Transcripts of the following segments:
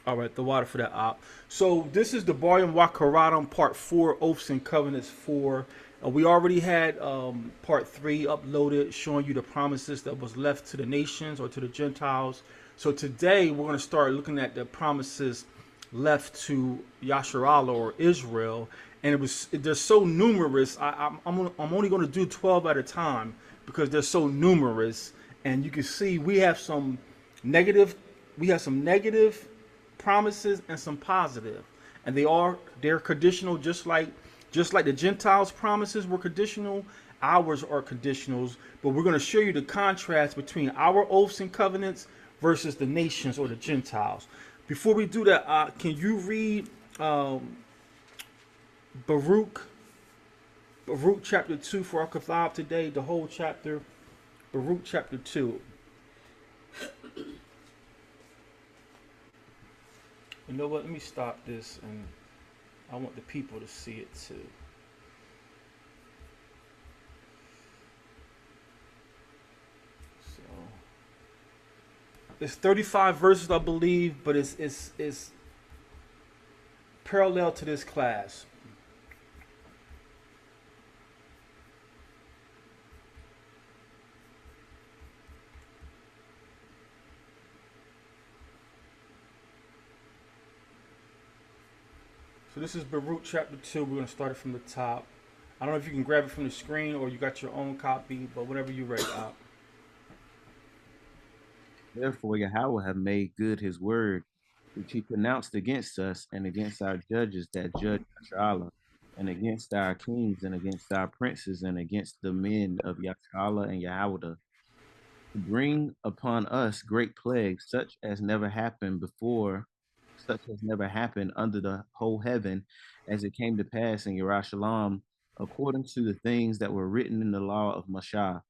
All right, the water for that op. So this is the Barium Wa KARATAM Part 4, Oaths and Covenants 4. We already had Part 3 uploaded showing you the promises that was left to the nations or to the Gentiles. So today we're going to start looking at the promises left to Yasharallah or Israel. And they're so numerous. I'm only going to do 12 at a time because they're so numerous. And you can see negative we have some negative promises and some positive, and they're conditional, just like the Gentiles' promises were conditional. Ours are conditionals, but we're going to show you the contrast between our oaths and covenants versus the nations or the Gentiles. Before we do that, can you read Baruch, Baruch chapter 2 for our kathab today? The whole chapter, Baruch chapter 2. You know what? Let me stop this, and I want the people to see it too. So it's 35 verses, I believe, but it's parallel to this class. So this is Baruch chapter 2. We're going to start it from the top. I don't know if you can grab it from the screen or you got your own copy, but whatever you ready out. Therefore, Yahweh have made good his word, which he pronounced against us and against our judges that judge Yasharallah, and against our kings and against our princes and against the men of Yasharallah and Yahweh, to bring upon us great plagues, such as never happened under the whole heaven, as it came to pass in Yerushalayim, according to the things that were written in the law of Moshe,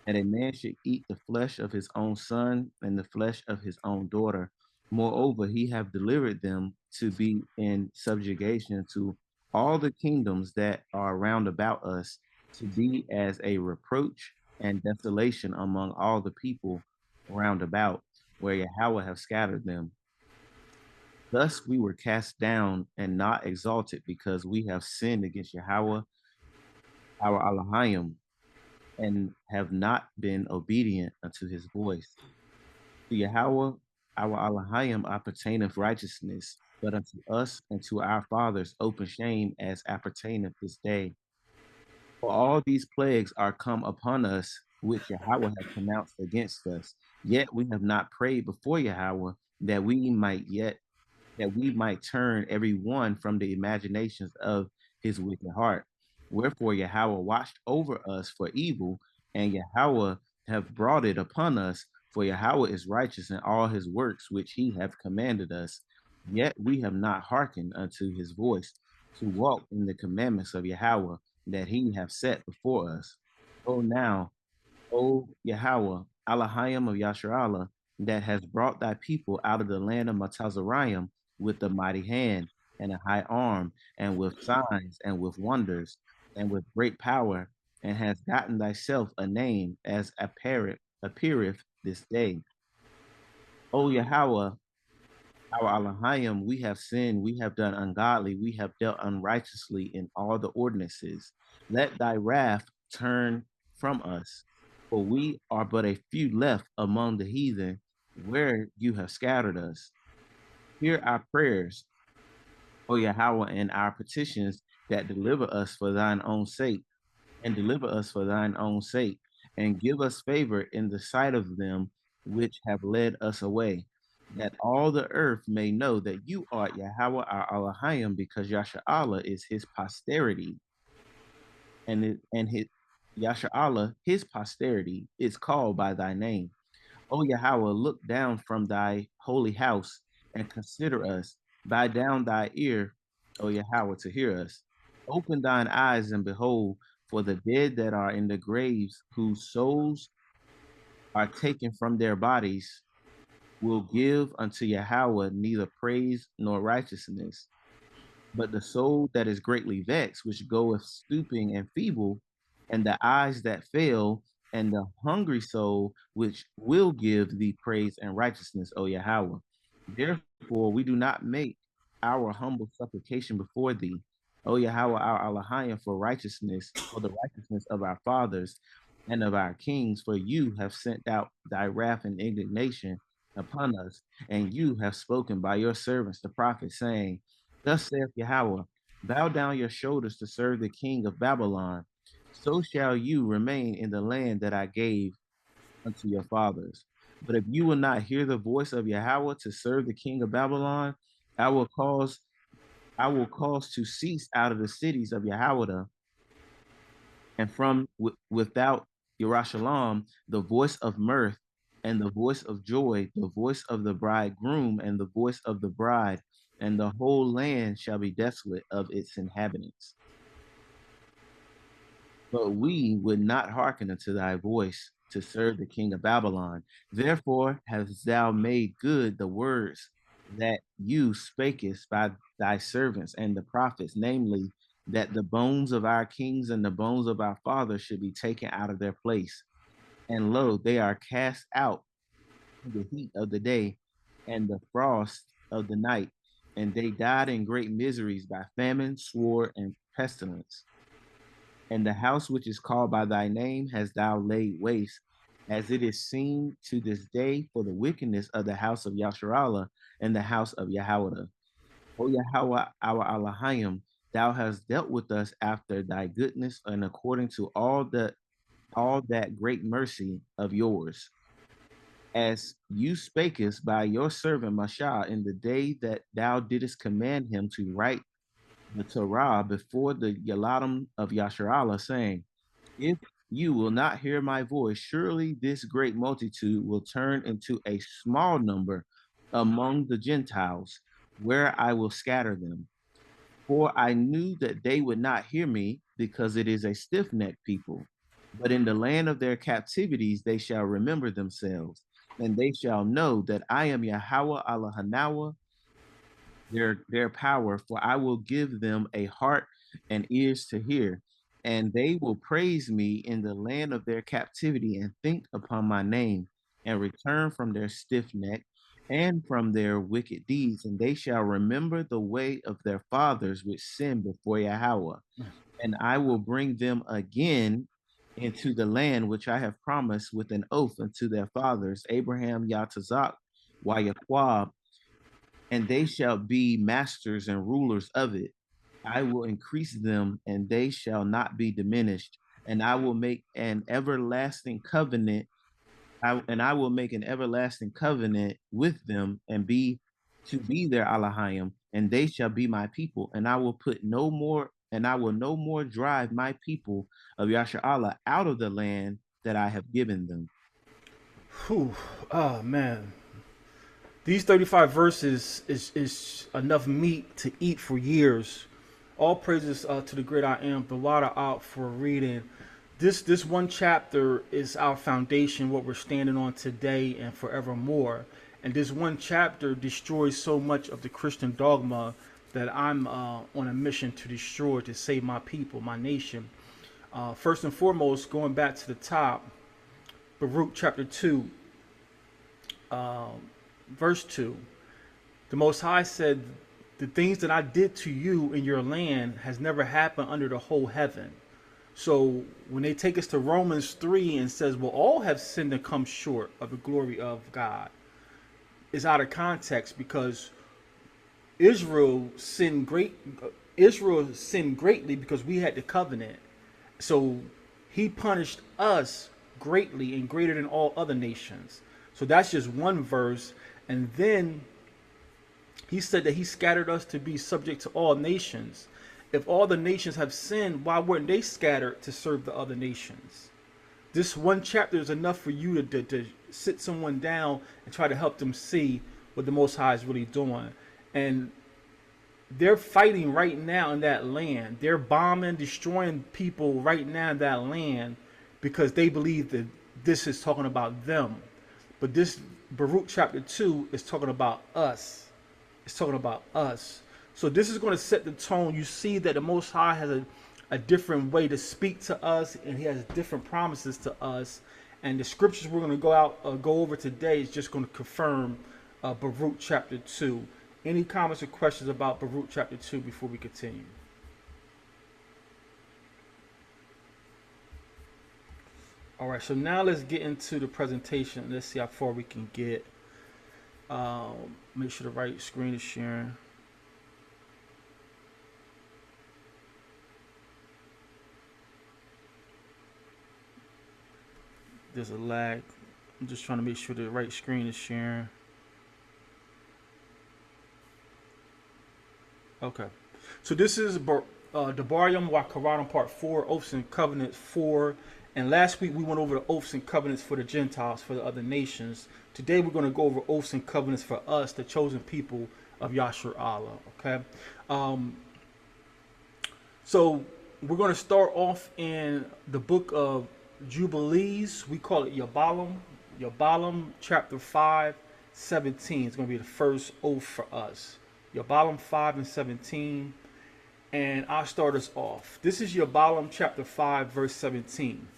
and a man should eat the flesh of his own son and the flesh of his own daughter. Moreover, he have delivered them to be in subjugation to all the kingdoms that are round about us, to be as a reproach and desolation among all the people round about, where Yahweh have scattered them. Thus we were cast down and not exalted, because we have sinned against Yahweh, our Elohim, and have not been obedient unto his voice. To Yahweh, our Elohim, appertaineth righteousness, but unto us and to our fathers open shame, as appertaineth this day. For all these plagues are come upon us, which Yahweh hath pronounced against us. Yet we have not prayed before Yahweh, that we might yet that we might turn every one from the imaginations of his wicked heart. Wherefore Yahweh watched over us for evil, and Yahweh have brought it upon us. For Yahweh is righteous in all his works which he hath commanded us. Yet we have not hearkened unto his voice, to walk in the commandments of Yahweh that he hath set before us. O now, O Yahweh, Elohim of Yasharallah, that has brought thy people out of the land of Matazariam with a mighty hand and a high arm, and with signs and with wonders, and with great power, and has gotten thyself a name, as appeareth this day. O Yahweh, our Elohim, we have sinned, we have done ungodly, we have dealt unrighteously in all the ordinances. Let thy wrath turn from us, for we are but a few left among the heathen, where you have scattered us. Hear our prayers, O Yahweh, and our petitions, that deliver us for thine own sake, and deliver us for thine own sake, and give us favor in the sight of them which have led us away, that all the earth may know that you are Yahweh our Elohim, because Yasharallah is his posterity, and his Yasharallah, his posterity, is called by thy name. O Yahweh, look down from thy holy house and consider us. Bow down thy ear, O Yahweh, to hear us. Open thine eyes and behold, for the dead that are in the graves, whose souls are taken from their bodies, will give unto Yahweh neither praise nor righteousness. But the soul that is greatly vexed, which goeth stooping and feeble, and the eyes that fail, and the hungry soul, which will give thee praise and righteousness, O Yahweh. Therefore For we do not make our humble supplication before thee, O Yahweh our Elohim, for righteousness, for the righteousness of our fathers and of our kings, for you have sent out thy wrath and indignation upon us, and you have spoken by your servants the prophets, saying, Thus saith Yahweh, bow down your shoulders to serve the king of Babylon. So shall you remain in the land that I gave unto your fathers. But if you will not hear the voice of Yahweh to serve the king of Babylon, I will cause to cease out of the cities of Yahweh and from without Yerushalayim the voice of mirth and the voice of joy, the voice of the bridegroom and the voice of the bride, and the whole land shall be desolate of its inhabitants. But we would not hearken unto thy voice to serve the king of Babylon. Therefore hast thou made good the words that you spakest by thy servants and the prophets, namely, that the bones of our kings and the bones of our fathers should be taken out of their place. And lo, they are cast out in the heat of the day and the frost of the night, and they died in great miseries by famine, sword, and pestilence. And the house which is called by thy name hast thou laid waste, as it is seen to this day for the wickedness of the house of Yasharallah and the house of Yahweh. O Yahweh, our Elohim, thou hast dealt with us after thy goodness and according to all that great mercy of yours, as you spakest by your servant Mashah in the day that thou didst command him to write the Torah before the Yaladim of Yasharallah, saying, If you will not hear my voice, surely this great multitude will turn into a small number among the Gentiles, where I will scatter them. For I knew that they would not hear me, because it is a stiff-necked people. But in the land of their captivities they shall remember themselves, and they shall know that I am Yahweh Elohim, their power, for I will give them a heart and ears to hear, and they will praise me in the land of their captivity and think upon my name and return from their stiff neck and from their wicked deeds, and they shall remember the way of their fathers which sinned before Yahweh, and I will bring them again into the land which I have promised with an oath unto their fathers, Abraham, Yatazak, Yaquab, and they shall be masters and rulers of it. I will increase them, and they shall not be diminished. And I will make an everlasting covenant. I will make an everlasting covenant with them, and be to be their Elohim, and they shall be my people. And I will put no more, and I will no more drive my people of Yasharallah out of the land that I have given them. Whew. Oh man, these 35 verses is enough meat to eat for years. All praises to the great I am, the water out for reading. This one chapter is our foundation, what we're standing on today and forevermore. And this one chapter destroys so much of the Christian dogma that I'm on a mission to destroy, to save my people, my nation. First and foremost, going back to the top, Baruch chapter 2, verse 2. The Most High said, the things that I did to you in your land has never happened under the whole heaven. So when they take us to Romans 3 and says, well, all have sinned and come short of the glory of God, is out of context, because Israel sinned greatly because we had the covenant. So he punished us greatly and greater than all other nations. So that's just one verse. And then he said that he scattered us to be subject to all nations. If all the nations have sinned, why weren't they scattered to serve the other nations? This one chapter is enough for you to sit someone down and try to help them see what the Most High is really doing. And they're fighting right now in that land. They're bombing, destroying people right now in that land because they believe that this is talking about them. But this Baruch chapter 2 is talking about us. It's talking about us. So this is going to set the tone. You see that the Most High has a different way to speak to us, and he has different promises to us. And the scriptures we're going to go over today is just going to confirm Baruch chapter 2. Any comments or questions about Baruch chapter 2 before we continue? All right, so now let's get into the presentation. Let's see how far we can get. Make sure the right screen is sharing. There's a lag. I'm just trying to make sure the right screen is sharing. Okay. So this is DABARYAM wa KARATAM Part 4, Oaths and Covenants 4. And last week we went over the Oaths and Covenants for the Gentiles, for the other nations. Today we're going to go over Oaths and Covenants for us, the chosen people of Yahshua Allah. Okay. So we're going to start off in the book of Jubilees. We call it Yabalam. Yabalam chapter 5, 17 is going to be the first oath for us. Yabalam 5 and 17. And I'll start us off. This is Yabalam chapter 5, verse 17.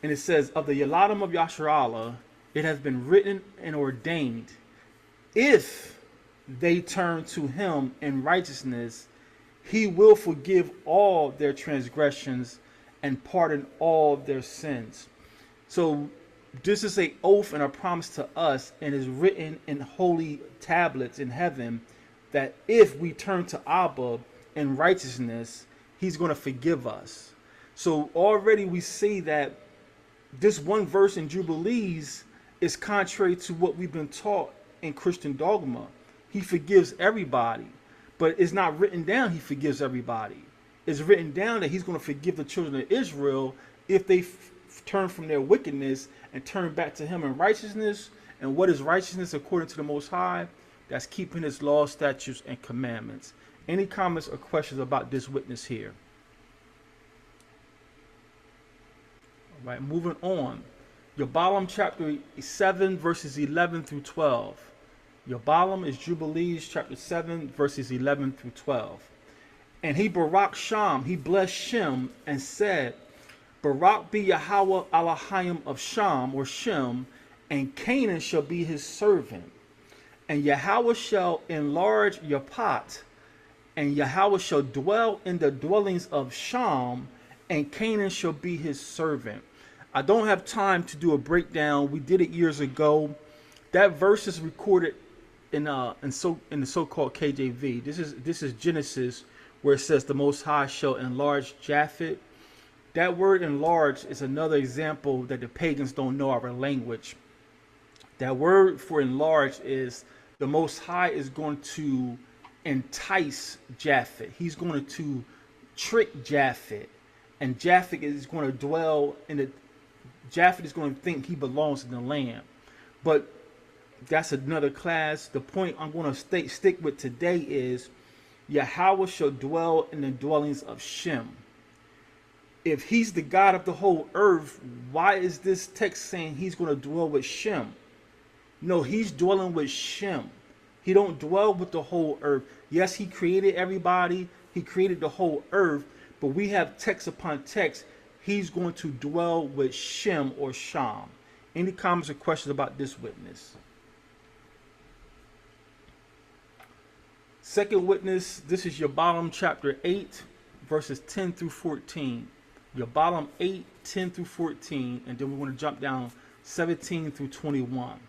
And it says, of the Yaladim of Yahshua Allah, it has been written and ordained, if they turn to him in righteousness, he will forgive all their transgressions and pardon all their sins. So this is an oath and a promise to us, and is written in holy tablets in heaven, that if we turn to Abba in righteousness, he's going to forgive us. So already we see that this one verse in Jubilees is contrary to what we've been taught in Christian dogma. He forgives everybody, but it's not written down he forgives everybody. It's written down that he's going to forgive the children of Israel if they turn from their wickedness and turn back to him in righteousness. And what is righteousness according to the Most High? That's keeping his laws, statutes, and commandments. Any comments or questions about this witness here? All right, moving on. Yabalam chapter 7, verses 11 through 12. Yabalam is Jubilees chapter 7, verses 11 through 12. And he Barak Sham, he blessed Shem and said, Barak be Yahweh Elohim of Sham or Shem, and Canaan shall be his servant. And Yahweh shall enlarge Yaphat, and Yahweh shall dwell in the dwellings of Sham, and Canaan shall be his servant. I don't have time to do a breakdown. We did it years ago. That verse is recorded in the so-called KJV. This is Genesis, where it says the Most High shall enlarge Japhet. That word enlarge is another example that the pagans don't know our language. That word for enlarge is the Most High is going to entice Japhet. He's going to trick Japhet. And Japhet is going to dwell in the... Japhet is going to think he belongs in the land. But that's another class. The point I'm going to stick with today is Yahweh shall dwell in the dwellings of Shem. If he's the God of the whole earth, why is this text saying he's going to dwell with Shem? No, he's dwelling with Shem. He don't dwell with the whole earth. Yes, he created everybody. He created the whole earth. But we have text upon text. He's going to dwell with Shem or Sham. Any comments or questions about this witness? Second witness, this is Yabalam chapter 8, verses 10 through 14. Yabalam 8, 10 through 14. And then we're going to jump down 17 through 21.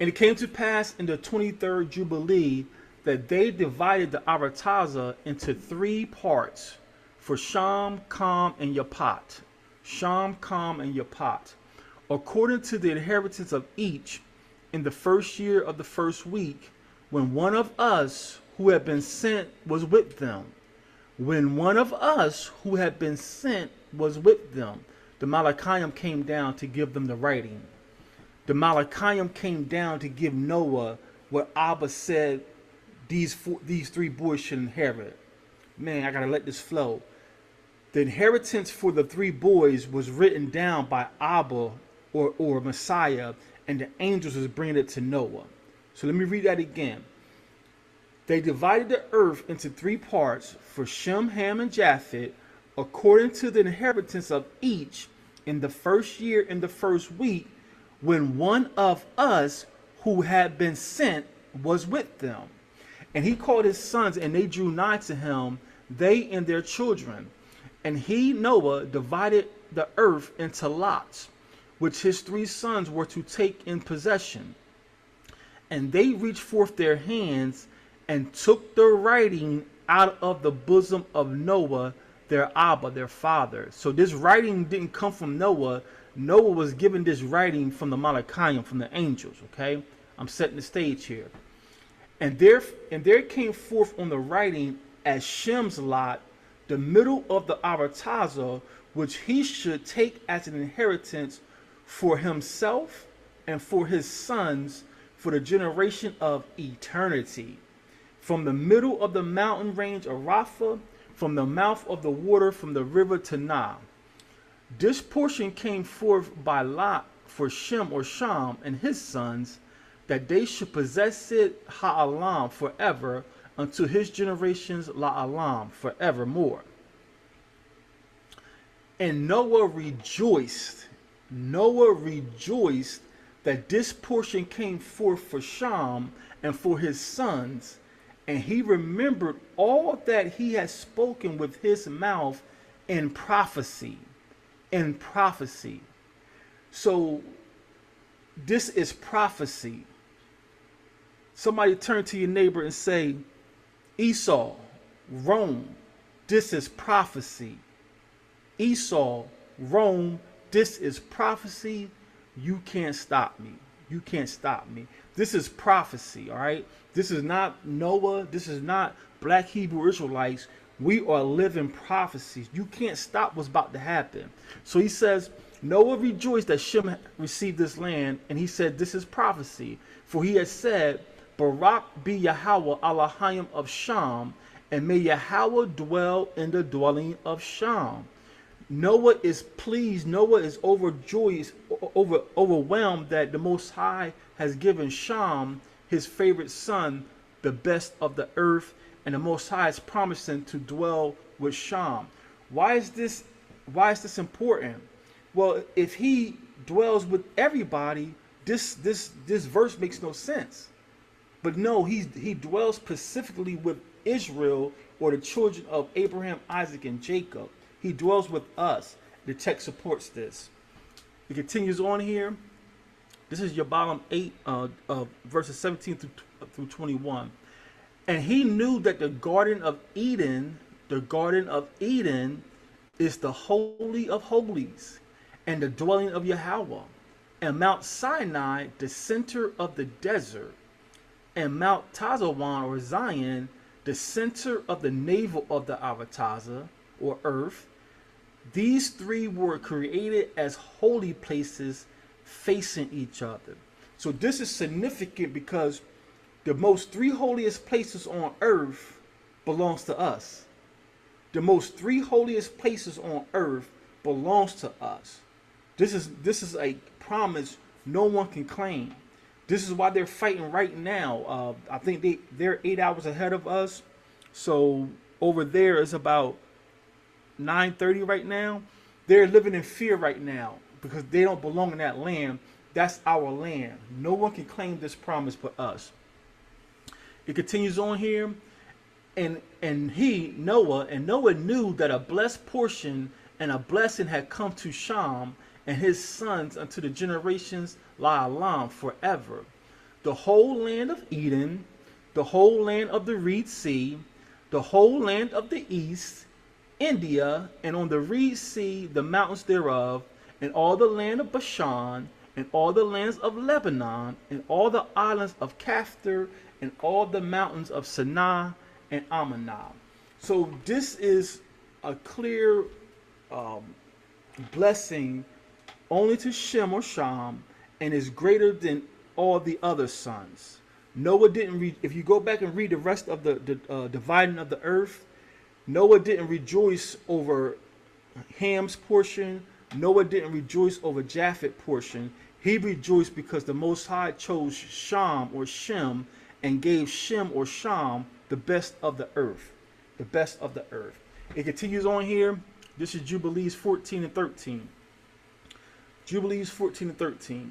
And it came to pass in the 23rd Jubilee that they divided the Arataza into 3 parts for Sham, Kam, and Yaphat. Sham, Kam, and Yaphat, according to the inheritance of each, in the first year of the first week, when one of us who had been sent was with them. When one of us who had been sent was with them, the Malachim came down to give them the writing. The Malachim came down to give Noah what Abba said these 3 boys should inherit. Man, I gotta let this flow. The inheritance for the 3 boys was written down by Abba or Messiah, and the angels was bringing it to Noah. So let me read that again. They divided the earth into 3 parts for Shem, Ham, and Japhet, according to the inheritance of each, in the first year, in the first week, when one of us who had been sent was with them. And he called his sons, and they drew nigh to him, they and their children. And he, Noah, divided the earth into lots, which his three sons were to take in possession. And they reached forth their hands and took the writing out of the bosom of Noah, their Abba, their father. So this writing didn't come from Noah. Noah was given this writing from the Malachim, from the angels. Okay, I'm setting the stage here. And there came forth on the writing as Shem's lot, the middle of the Arataza, which he should take as an inheritance for himself and for his sons, for the generation of eternity. From the middle of the mountain range of Rapha, from the mouth of the water, from the river to Nah. This portion came forth by lot for Shem or Sham and his sons, that they should possess it ha'alam forever, unto his generations la'alam forevermore. And Noah rejoiced that this portion came forth for Sham and for his sons, and he remembered all that he had spoken with his mouth in prophecy. In prophecy. So this is prophecy. Somebody turn to your neighbor and say, Esau, Rome, this is prophecy. Esau, Rome, this is prophecy. You can't stop me. You can't stop me. This is prophecy, all right? This is not Noah. This is not black Hebrew Israelites. We are living prophecies. You can't stop what's about to happen. So he says, Noah rejoiced that Shem received this land, and he said, this is prophecy. For he had said, Barak be Yahweh Elohim of Sham, and may Yahweh dwell in the dwelling of Sham. Noah is pleased. Noah is overjoyed, overwhelmed that the Most High has given Sham, his favorite son, the best of the earth, and the Most High is promising to dwell with Sham. Why is this important? Well, if he dwells with everybody, this verse makes no sense. But no, he dwells specifically with Israel, or the children of Abraham, Isaac, and Jacob. He dwells with us. The text supports this. It continues on here. This is your bottom 8, verses 17 through 21. And he knew that the Garden of Eden is the Holy of Holies, and the dwelling of Yahweh, and Mount Sinai, the center of the desert, and Mount Tazawan, or Zion, the center of the navel of the Arataza, or earth. These three were created as holy places facing each other. So this is significant because the most three holiest places on earth belongs to us. The most three holiest places on earth belongs to us. This is a promise no one can claim. This is why they're fighting right now. I think they're 8 hours ahead of us. So over there is about 9:30 right now. They're living in fear right now because they don't belong in that land. That's our land. No one can claim this promise but us. It continues on here. And Noah knew that a blessed portion and a blessing had come to Sham and his sons unto the generations la'alam forever. The whole land of Eden, the whole land of the Reed Sea, the whole land of the east, India, and on the Reed Sea the mountains thereof, and all the land of Bashan, and all the lands of Lebanon, and all the islands of Caphtor, and all the mountains of Sinai and Amanah. So this is a clear blessing only to Shem or Sham, and is greater than all the other sons. Noah didn't read. If you go back and read the rest of the dividing of the earth, Noah didn't rejoice over Ham's portion. Noah didn't rejoice over Japhet's portion. He rejoiced because the Most High chose Sham or Shem and gave Shem or Sham the best of the earth. The best of the earth. It continues on here. This is Jubilees 14 and 13. Jubilees 14 and 13.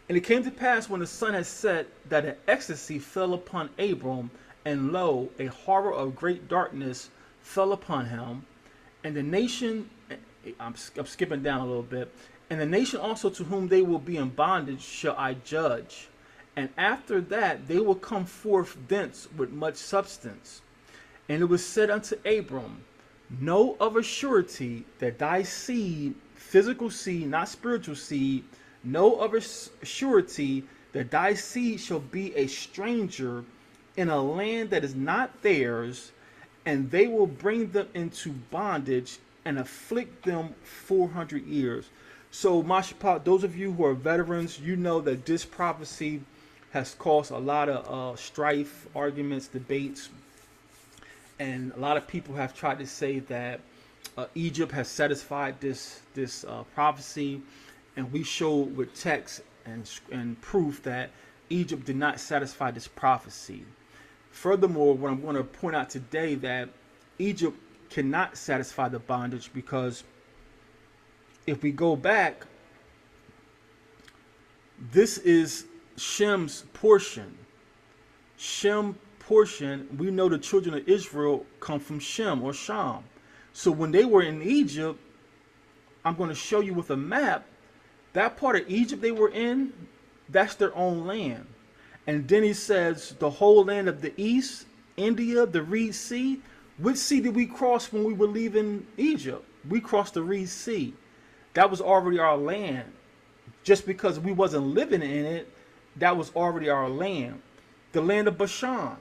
And it came to pass when the sun had set that an ecstasy fell upon Abram And lo, a horror of great darkness fell upon him, and the nation, I'm skipping down a little bit, and the nation also to whom they will be in bondage shall I judge. And after that they will come forth thence with much substance. And it was said unto Abram, know of a surety that thy seed, physical seed, not spiritual seed, know of a surety that thy seed shall be a stranger in a land that is not theirs, and they will bring them into bondage and afflict them 400 years. So, Mashapal, those of you who are veterans, you know that this prophecy has caused a lot of strife, arguments, debates, and a lot of people have tried to say that Egypt has satisfied this prophecy, and we show with text and proof that Egypt did not satisfy this prophecy. Furthermore, what I'm going to point out today that Egypt cannot satisfy the bondage, because if we go back, this is Shem's portion. Shem portion, we know the children of Israel come from Shem or Sham. So when they were in Egypt, I'm going to show you with a map, that part of Egypt they were in, that's their own land. And then he says the whole land of the east, India, the Red Sea. Which sea did we cross when we were leaving Egypt? We crossed the Red Sea. That was already our land. Just because we wasn't living in it, that was already our land. The land of Bashan.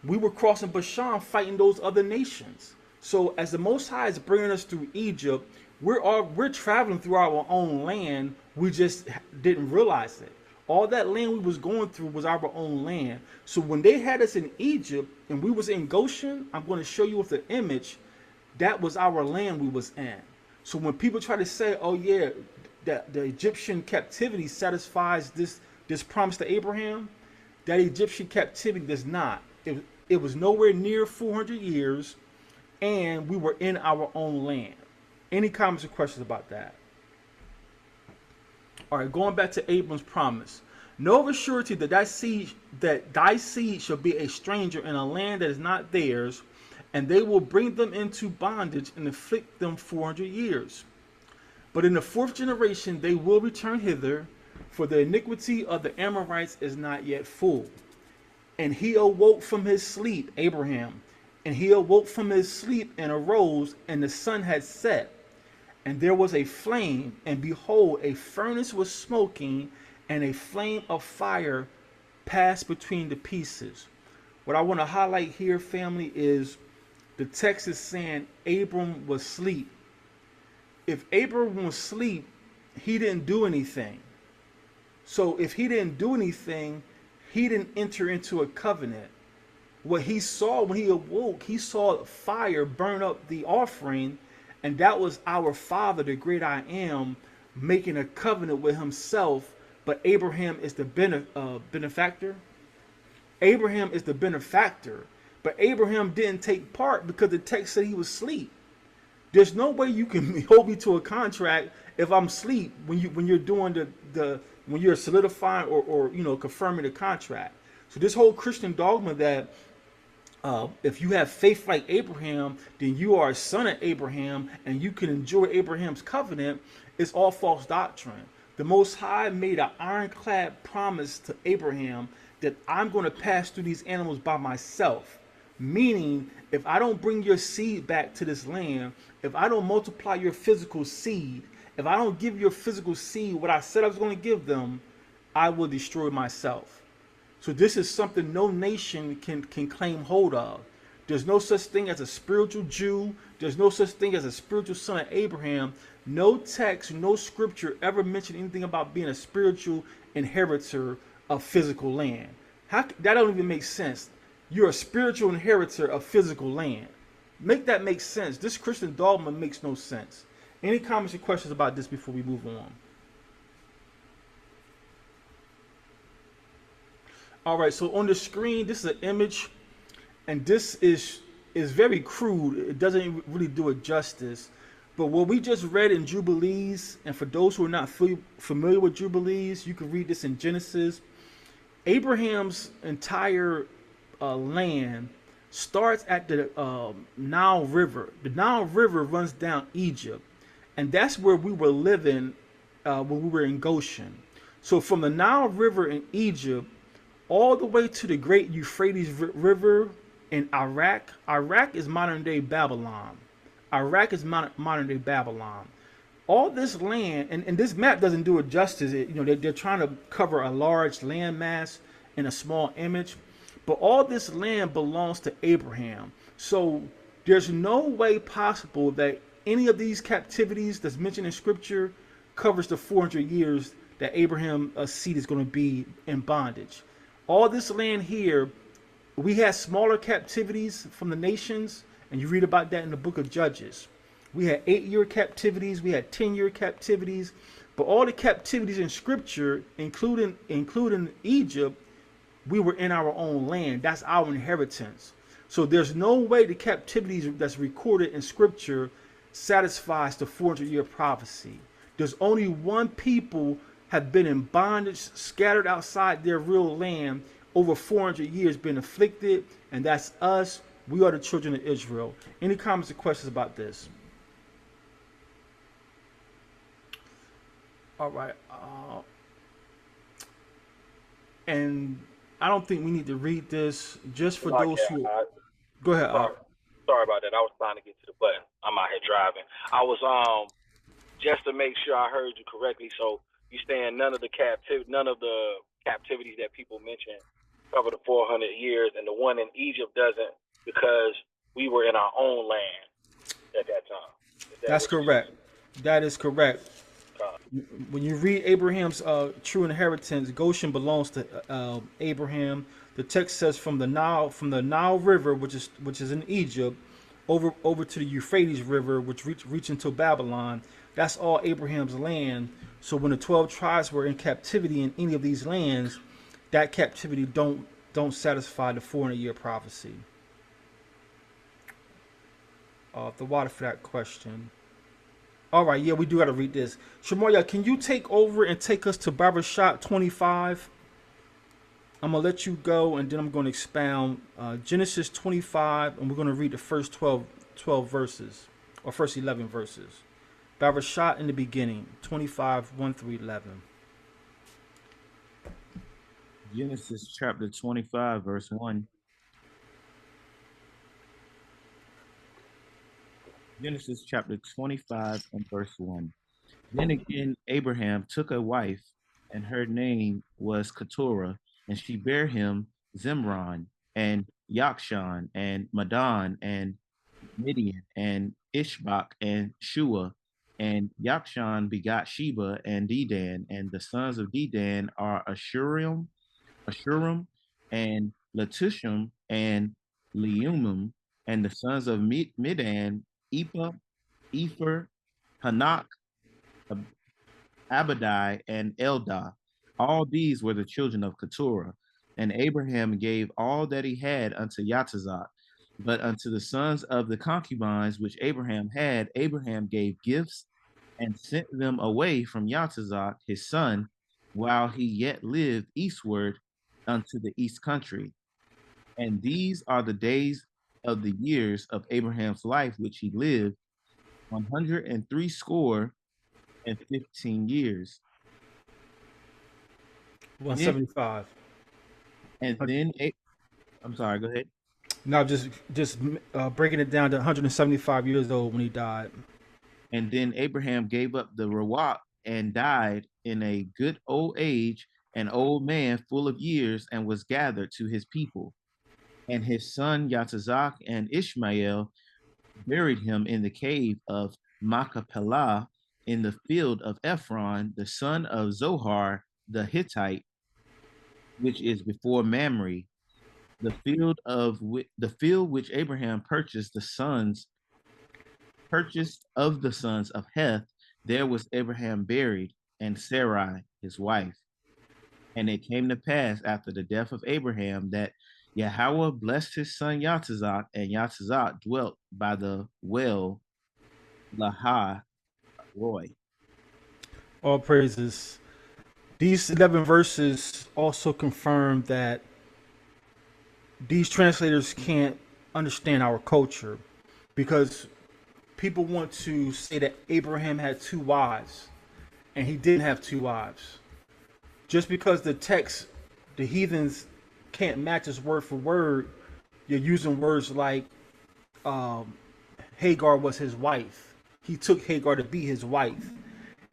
We were crossing Bashan fighting those other nations. So as the Most High is bringing us through Egypt, we're traveling through our own land. We just didn't realize it. All that land we was going through was our own land. So when they had us in Egypt and we was in Goshen, I'm going to show you with the image, that was our land we was in. So when people try to say, oh yeah, that the Egyptian captivity satisfies this promise to Abraham, that Egyptian captivity does not. It was nowhere near 400 years, and we were in our own land. Any comments or questions about that? All right, going back to Abram's promise. Know of a surety that thy seed shall be a stranger in a land that is not theirs, and they will bring them into bondage and afflict them 400 years. But in the fourth generation they will return hither, for the iniquity of the Amorites is not yet full. And he awoke from his sleep, Abraham, and he awoke from his sleep and arose, and the sun had set. And there was a flame, and behold, a furnace was smoking, and a flame of fire passed between the pieces. What I want to highlight here, family, is the text is saying Abram was asleep. If Abram was asleep, he didn't do anything. So if he didn't do anything, he didn't enter into a covenant. What he saw when he awoke, he saw fire burn up the offering, and that was our Father, the great I Am, making a covenant with himself. But Abraham is the benefactor. Abraham is the benefactor. But Abraham didn't take part because the text said he was asleep. There's no way you can hold me to a contract if I'm asleep when you're doing when you're solidifying or confirming the contract. So this whole Christian dogma that if you have faith like Abraham, then you are a son of Abraham and you can enjoy Abraham's covenant is all false doctrine. The Most High made an ironclad promise to Abraham that I'm going to pass through these animals by myself. Meaning, if I don't bring your seed back to this land, if I don't multiply your physical seed, if I don't give your physical seed what I said I was going to give them, I will destroy myself. So this is something no nation can claim hold of. There's no such thing as a spiritual Jew. There's no such thing as a spiritual son of Abraham. No text, no scripture ever mentioned anything about being a spiritual inheritor of physical land. That don't even make sense. You're a spiritual inheritor of physical land. Make that make sense. This Christian dogma makes no sense. Any comments or questions about this before we move on? All right, so on the screen, this is an image, and this is very crude. It doesn't really do it justice. But what we just read in Jubilees, and for those who are not familiar with Jubilees, you can read this in Genesis. Abraham's entire land starts at the Nile River. The Nile River runs down Egypt, and that's where we were living when we were in Goshen. So from the Nile River in Egypt all the way to the great Euphrates River in Iraq. Iraq is modern day Babylon. Iraq is modern day Babylon. All this land, and this map doesn't do it justice. They're trying to cover a large land mass in a small image, but all this land belongs to Abraham. So there's no way possible that any of these captivities that's mentioned in Scripture covers the 400 years that Abraham's seed is going to be in bondage. All this land here, we had smaller captivities from the nations, and you read about that in the book of Judges. We had 8-year captivities, we had 10-year captivities, but all the captivities in Scripture, including Egypt, we were in our own land. That's our inheritance. So there's no way the captivities that's recorded in Scripture satisfies the 400-year prophecy. There's only one people have been in bondage, scattered outside their real land over 400 years, been afflicted, and that's us. We are the children of Israel. Any comments or questions about this? All right. And I don't think we need to read this just for Like, those yeah, who. Go ahead. sorry about that. I was trying to get to the button. I'm out here driving. I was just to make sure I heard you correctly. So you saying none of the captivities that people mention cover the 400 years, and the one in Egypt doesn't because we were in our own land at that time. Is that That's what you correct. That is correct. uh, When you read Abraham's true inheritance, Goshen belongs to Abraham. The text says from the Nile River, which is in Egypt, over to the Euphrates River, which reach into Babylon. That's all Abraham's land. So when the 12 tribes were in captivity in any of these lands, that captivity don't satisfy the 400-year prophecy. The water for that question. All right, yeah, we do got to read this. Shamoya, can you take over and take us to Barbershop 25? I'm going to let you go, and then I'm going to expound Genesis 25, and we're going to read the first 12 verses, or first 11 verses. Barbershop in the beginning, 25, 1 through 11. Genesis chapter 25, verse 1. Genesis chapter 25 and verse 1. Then again, Abraham took a wife, and her name was Keturah, and she bare him Zimron, and Yakshan, and Madan, and Midian, and Ishbak, and Shua. And Yakshan begot Sheba and Dedan, and the sons of Dedan are Ashurim, and Letushim, and Leumim, and the sons of Midan, Ephah, Epher, Hanak, Abadai, and Eldah. All these were the children of Keturah. And Abraham gave all that he had unto Yatazak. But unto the sons of the concubines which Abraham had, Abraham gave gifts and sent them away from Yatazak his son, while he yet lived eastward unto the east country. And these are the days of the years of Abraham's life which he lived, 103 score and 15 years. Then 175. and then I'm sorry, go ahead. Now just breaking it down to 175 years old when he died. And then Abraham gave up the Rawat and died in a good old age, an old man full of years, and was gathered to his people. And his son Yatazak and Ishmael buried him in the cave of Machpelah in the field of Ephron, the son of Zohar the Hittite, which is before Mamre, the field which Abraham purchased of the sons of Heth. There was Abraham buried, and Sarai his wife. And it came to pass after the death of Abraham that Yahweh blessed his son Yatazak, and Yatazak dwelt by the well Lahai Roy. All praises. These 11 verses also confirm that these translators can't understand our culture because people want to say that Abraham had two wives and he didn't have two wives. Just because the text, the heathens can't match us word for word, you're using words like Hagar was his wife. He took Hagar to be his wife.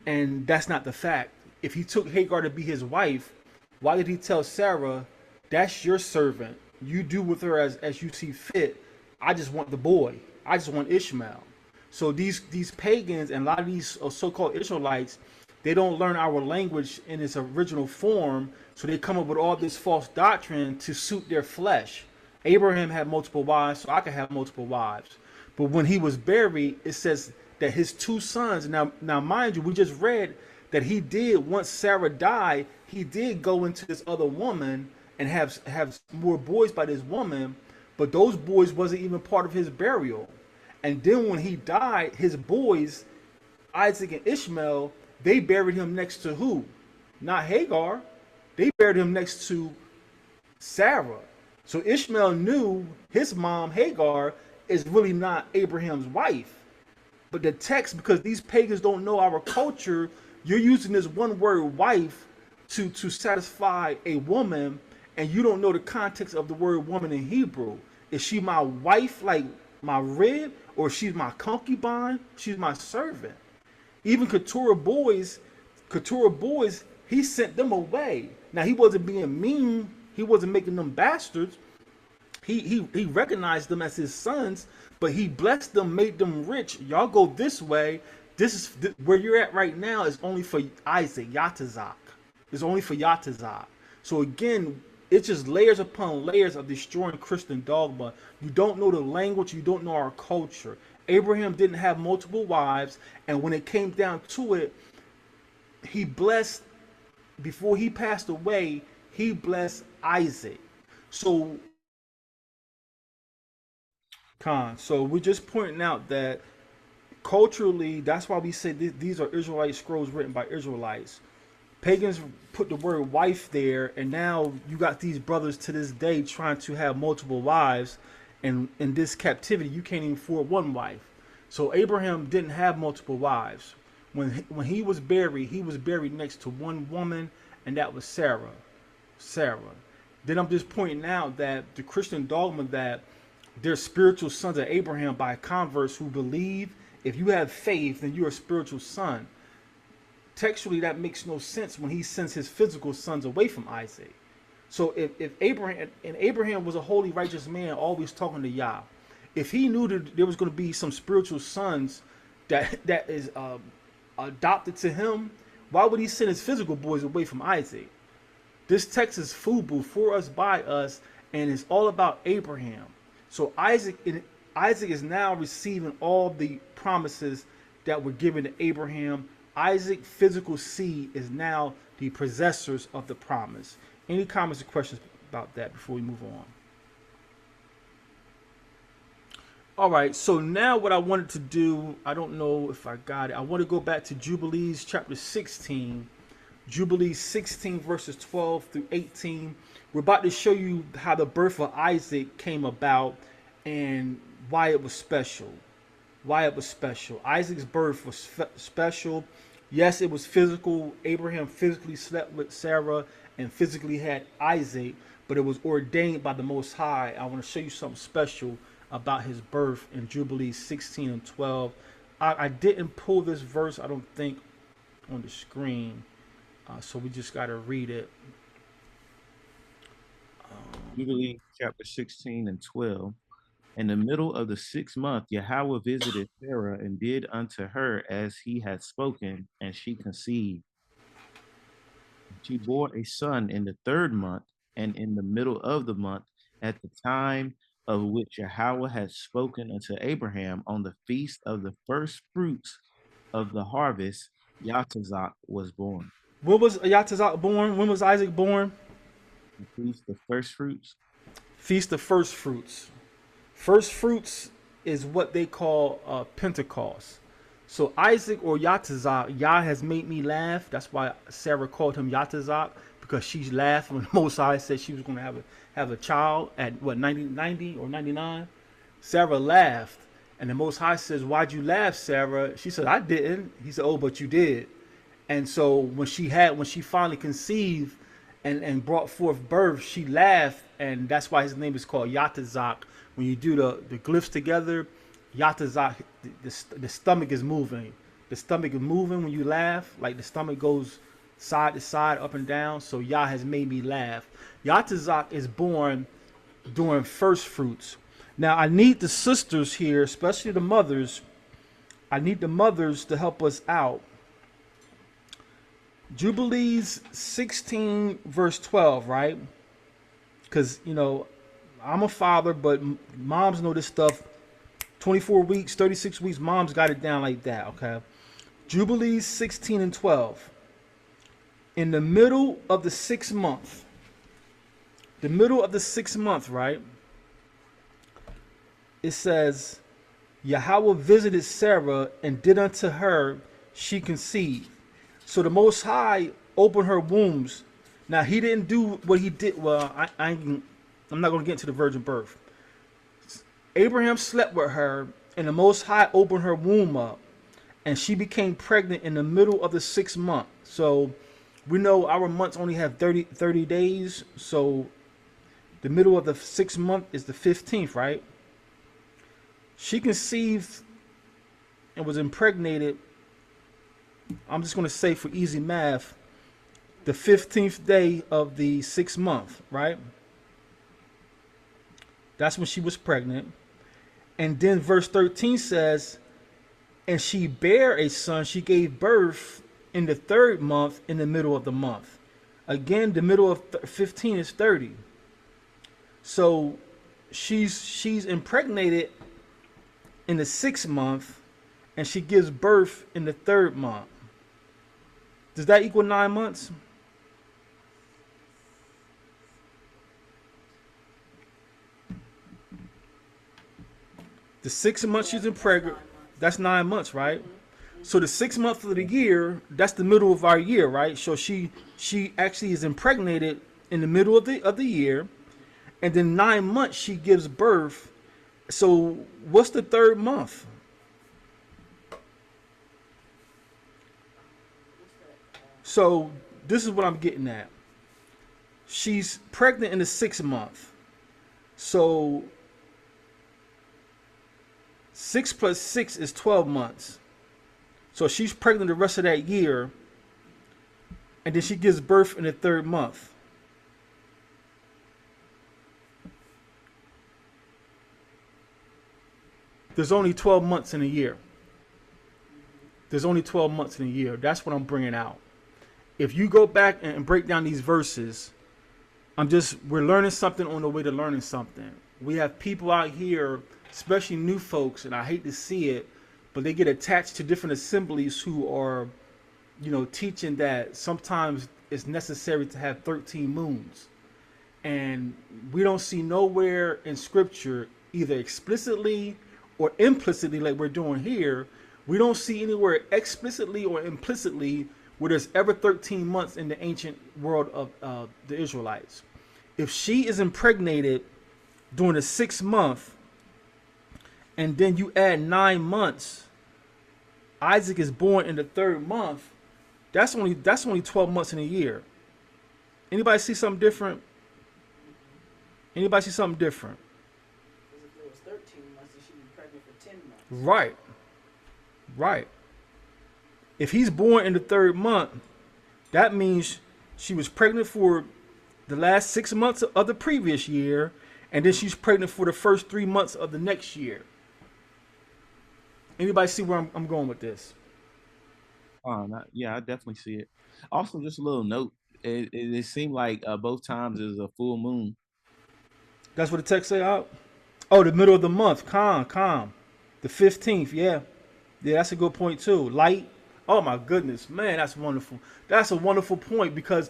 And that's not the fact. If he took Hagar to be his wife, why did he tell Sarah, that's your servant? You do with her as you see fit. I just want the boy. I just want Ishmael. So these pagans and a lot of these so-called Israelites, they don't learn our language in its original form, so they come up with all this false doctrine to suit their flesh. Abraham had multiple wives, so I could have multiple wives. But when he was buried, it says that his two sons, now mind you, we just read that he did, once Sarah died, he did go into this other woman and have more boys by this woman, but those boys wasn't even part of his burial. And then when he died, his boys, Isaac and Ishmael, they buried him next to who? Not Hagar. They buried him next to Sarah. So Ishmael knew his mom, Hagar, is really not Abraham's wife. But the text, because these pagans don't know our culture, you're using this one word wife to satisfy a woman, and you don't know the context of the word woman in Hebrew. Is she my wife, like my rib, or she's my concubine? She's my servant. Even Keturah boys, he sent them away. Now he wasn't being mean, he wasn't making them bastards. He recognized them as his sons, but he blessed them, made them rich. Y'all go this way. This is where you're at right now is only for Isaac, Yatazak. It's only for Yatazak. So again, it's just layers upon layers of destroying Christian dogma. You don't know the language, you don't know our culture. Abraham didn't have multiple wives, and when it came down to it, he blessed, before he passed away, he blessed Isaac. So we're just pointing out that culturally, that's why we say these are Israelite scrolls written by Israelites. Pagans put the word wife there, and now you got these brothers to this day trying to have multiple wives, and in this captivity, you can't even afford one wife. So Abraham didn't have multiple wives. When he was buried next to one woman, and that was Sarah. Then I'm just pointing out that the Christian dogma that they're spiritual sons of Abraham by converts who believe if you have faith, then you're a spiritual son. Textually, that makes no sense when he sends his physical sons away from Isaac. So if Abraham was a holy, righteous man, always talking to Yah, if he knew that there was going to be some spiritual sons that is adopted to him, why would he send his physical boys away from Isaac? This text is FUBU, for us, by us, and it's all about Abraham. So Isaac is now receiving all the promises that were given to Abraham. Isaac's physical seed is now the possessors of the promise. Any comments or questions about that before we move on? All right, so now what I wanted to do, I don't know if I got it. I want to go back to Jubilees chapter 16. Jubilees 16 verses 12 through 18. We're about to show you how the birth of Isaac came about and why it was special. Isaac's birth was special. Yes, it was physical. Abraham physically slept with Sarah and physically had Isaac, but it was ordained by the Most High. I want to show you something special about his birth in Jubilees 16 and 12. I didn't pull this verse, I don't think, on the screen, so we just got to read it. Jubilee chapter 16 and 12. In the middle of the 6th month, Yahweh visited Sarah and did unto her as he had spoken, and she conceived. She bore a son in the 3rd month, and in the middle of the month, at the time of which Yahweh had spoken unto Abraham, on the feast of the first fruits of the harvest, Yatazak was born. When was Yatazak born? When was Isaac born? The feast of first fruits. Feast of first fruits. First fruits is what they call Pentecost. So Isaac or Yatazak, Yah has made me laugh. That's why Sarah called him Yatazak, because she laughed when Most High said she was going to have a child at what 90 or 99. Sarah laughed, and the Most High says, "Why'd you laugh, Sarah?" She said, "I didn't." He said, "Oh, but you did." And so when she finally conceived and brought forth birth, she laughed, and that's why his name is called Yatazak. When you do the glyphs together, Yatazak, the stomach is moving. The stomach is moving when you laugh, like the stomach goes side to side, up and down. So Yah has made me laugh. Yatazak is born during first fruits. Now I need the sisters here, especially the mothers. I need the mothers to help us out. Jubilees 16 verse 12, right? Because, I'm a father, but moms know this stuff. 24 weeks, 36 weeks, moms got it down like that, okay? Jubilees 16 and 12. In the middle of the 6th month, right? It says, Yahweh visited Sarah and did unto her, she conceived. So the Most High opened her wombs. Now he didn't do what he did. Well, I'm not going to get into the virgin birth. Abraham slept with her, and the Most High opened her womb up, and she became pregnant in the middle of the 6th month. So we know our months only have 30 days. So the middle of the 6th month is the 15th, right? She conceived and was impregnated. I'm just going to say for easy math, the 15th day of the 6th month, right? That's when she was pregnant. And then verse 13 says, and she bare a son. She gave birth in the 3rd month in the middle of the month. Again, the middle of 15 is 30. So she's impregnated in the 6th month, and she gives birth in the 3rd month. Does that equal 9 months? The 6th month she's impregnated. That's 9 months, right? So the 6th month of the year, that's the middle of our year, right? So she actually is impregnated in the middle of the year, and then 9 months she gives birth. So what's the 3rd month? So this is what I'm getting at. She's pregnant in the 6th month. So 6 plus 6 is 12 months. So she's pregnant the rest of that year, and then she gives birth in the 3rd month. There's only 12 months in a year. There's only 12 months in a year. That's what I'm bringing out. If you go back and break down these verses, we're learning something on the way to learning something. We have people out here, especially new folks, and I hate to see it, but they get attached to different assemblies who are, teaching that sometimes it's necessary to have 13 moons. And we don't see nowhere in scripture, either explicitly or implicitly like we're doing here, we don't see anywhere explicitly or implicitly where there's ever 13 months in the ancient world of the Israelites. If she is impregnated during the 6th month, and then you add 9 months, Isaac is born in the 3rd month, that's only 12 months in a year. Anybody see something different? Anybody see something different? Because if there was 13 months, then she'd be pregnant for 10 months. Right. If he's born in the 3rd month, that means she was pregnant for the last 6 months of the previous year, and then she's pregnant for the first 3 months of the next year. Anybody see where I'm going with this? Yeah, I definitely see it. Also, just a little note. It seemed like both times is a full moon. That's what the text say out? Oh, the middle of the month. Calm. The 15th, yeah. Yeah, that's a good point too. Light. Oh my goodness, man, that's wonderful. That's a wonderful point, because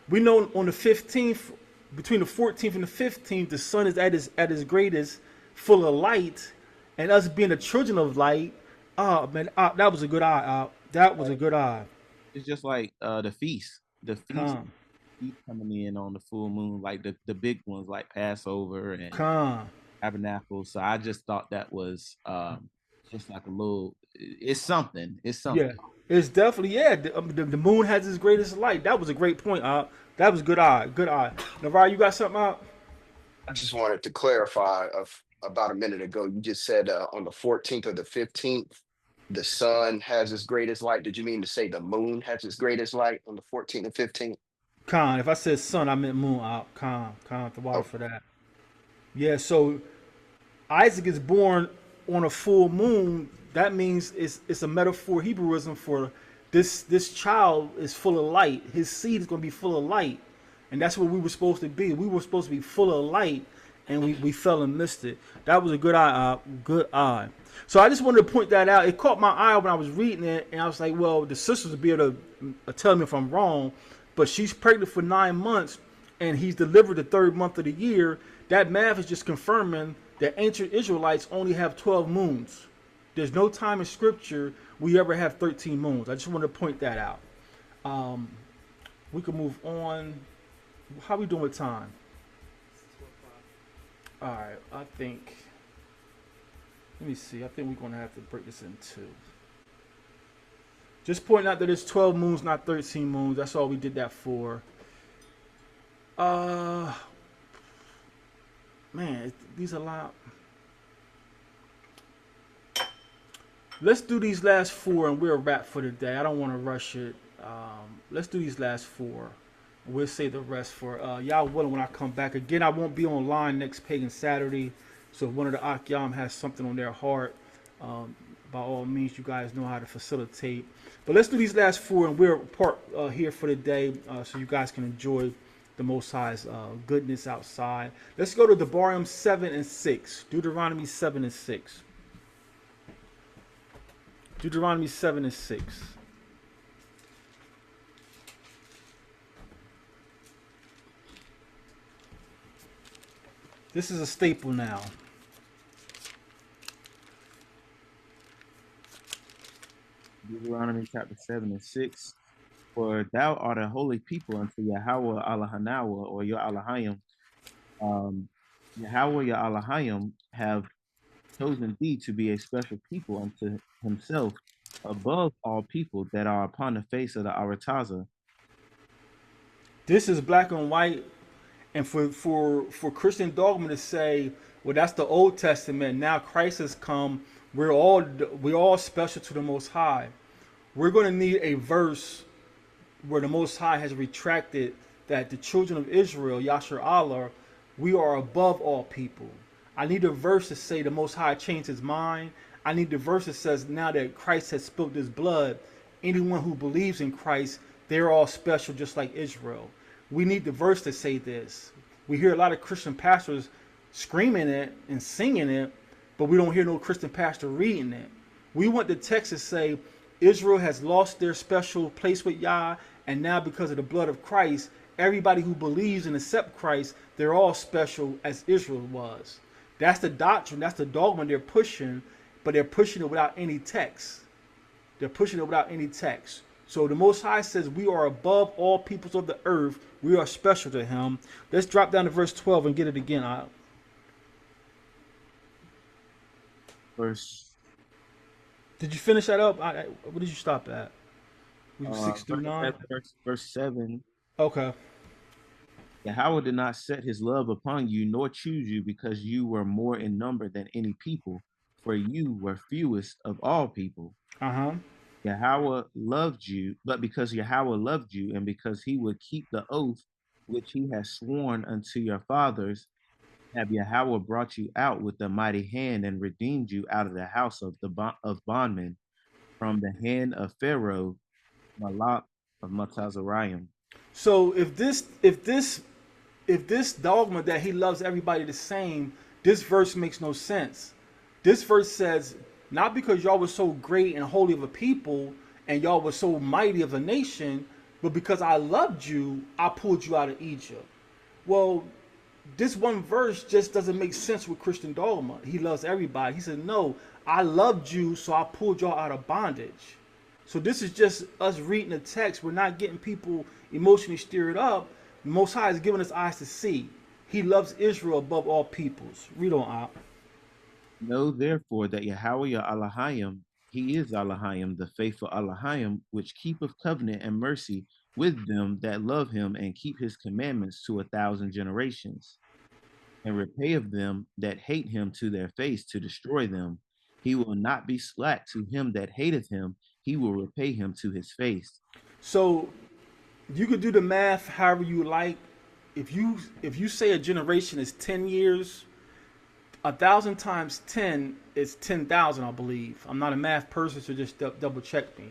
we know on the 15th, between the 14th and the 15th, the sun is at his greatest, full of light, and us being the children of light. Oh man, that was a good eye. That was a good eye. It's just like the feast. The feast Calm. feast coming in on the full moon, like the big ones like Passover and Con. Tabernacle. So I just thought that was just like a little. It's something. It's Yeah, something. it's definitely yeah. The moon has its greatest light. That was a great point. That was good eye. Good eye. Navarre, you got something out? I just wanted to clarify of about a minute ago, you just said on the 14th or the 15th, the sun has its greatest light. Did you mean to say the moon has its greatest light on the 14th and 15th? Con. If I said sun, I meant moon. Out. Con. Con. The water Oh, for that. Yeah. So Isaac is born on a full moon. That means it's a metaphor Hebrewism for this child is full of light. His seed is going to be full of light, and that's what we were supposed to be. We were supposed to be full of light, and we fell and missed it. That was a good eye. Good eye. So I just wanted to point that out. It caught my eye when I was reading it, and I was like, well, the sisters will be able to tell me if I'm wrong, but she's pregnant for 9 months, and he's delivered the third month of the year. That math is just confirming that ancient Israelites only have 12 moons. There's no time in scripture we ever have 13 moons. I just want to point that out. Um, we can move on. How we doing with time? All right, I think. Let me see. I think we're gonna have to break this in two. Just pointing out that it's 12 moons, not 13 moons. That's all we did that for. Uh, man, these are a lot. Let's do these last four and we'll wrap for the day. I don't want to rush it. Let's do these last four. We'll save the rest for y'all willing when I come back. Again, I won't be online next Pagan Saturday. So if one of the Akyam has something on their heart, by all means, you guys know how to facilitate. But let's do these last four and we're part here for the day so you guys can enjoy the Most High's goodness outside. Let's go to DABARYAM 7 and 6. Deuteronomy 7 and 6. Deuteronomy 7 and 6. This is a staple now. Deuteronomy chapter 7 and 6. For thou art a holy people unto Yahweh Allahanawa or your Allahayim. Yahweh your Allahayim have chosen thee to be a special people unto himself above all people that are upon the face of the Arataza. This is black and white, and for Christian dogma to say, well, that's the Old Testament. Now Christ has come. We're all special to the Most High. We're going to need a verse where the Most High has retracted that the children of Israel, Yashar Allah, we are above all people. I need a verse to say the Most High changed his mind. I need the verse that says now that Christ has spilled his blood, anyone who believes in Christ, they're all special just like Israel. We need the verse to say this. We hear a lot of Christian pastors screaming it and singing it, but we don't hear no Christian pastor reading it. We want the text to say Israel has lost their special place with Yah, and now because of the blood of Christ, everybody who believes and accepts Christ, they're all special as Israel was. That's the doctrine, that's the dogma they're pushing, but they're pushing it without any text. They're pushing it without any text. So the Most High says we are above all peoples of the earth. We are special to him. Let's drop down to verse 12 and get it again out. Verse Did you finish that up? What did you stop at? 6 through 9? verse 7. Okay. Yahweh did not set his love upon you, nor choose you, because you were more in number than any people, for you were fewest of all people. Uh-huh. Yahweh loved you, but because Yahweh loved you, and because he would keep the oath which he has sworn unto your fathers, have Yahweh brought you out with a mighty hand and redeemed you out of the house of bondmen, from the hand of Pharaoh, Malak of Matazariam. So if this dogma that he loves everybody the same, this verse makes no sense. This verse says, not because y'all were so great and holy of a people and y'all were so mighty of a nation, but because I loved you, I pulled you out of Egypt. Well, this one verse just doesn't make sense with Christian dogma. He loves everybody. He said, no, I loved you, so I pulled y'all out of bondage. So this is just us reading the text. We're not getting people emotionally stirred up. The Most High has given us eyes to see. He loves Israel above all peoples. Read on, Op. Know therefore that Yahweh your Elohim, he is Elohim, the faithful Elohim, which keepeth covenant and mercy with them that love him and keep his commandments to 1,000 generations, and repay of them that hate him to their face to destroy them. He will not be slack to him that hateth him, he will repay him to his face. So you could do the math however you like. If you say a generation is 10 years, 1,000 times 10 is 10,000, I believe. I'm not a math person, so just double check me.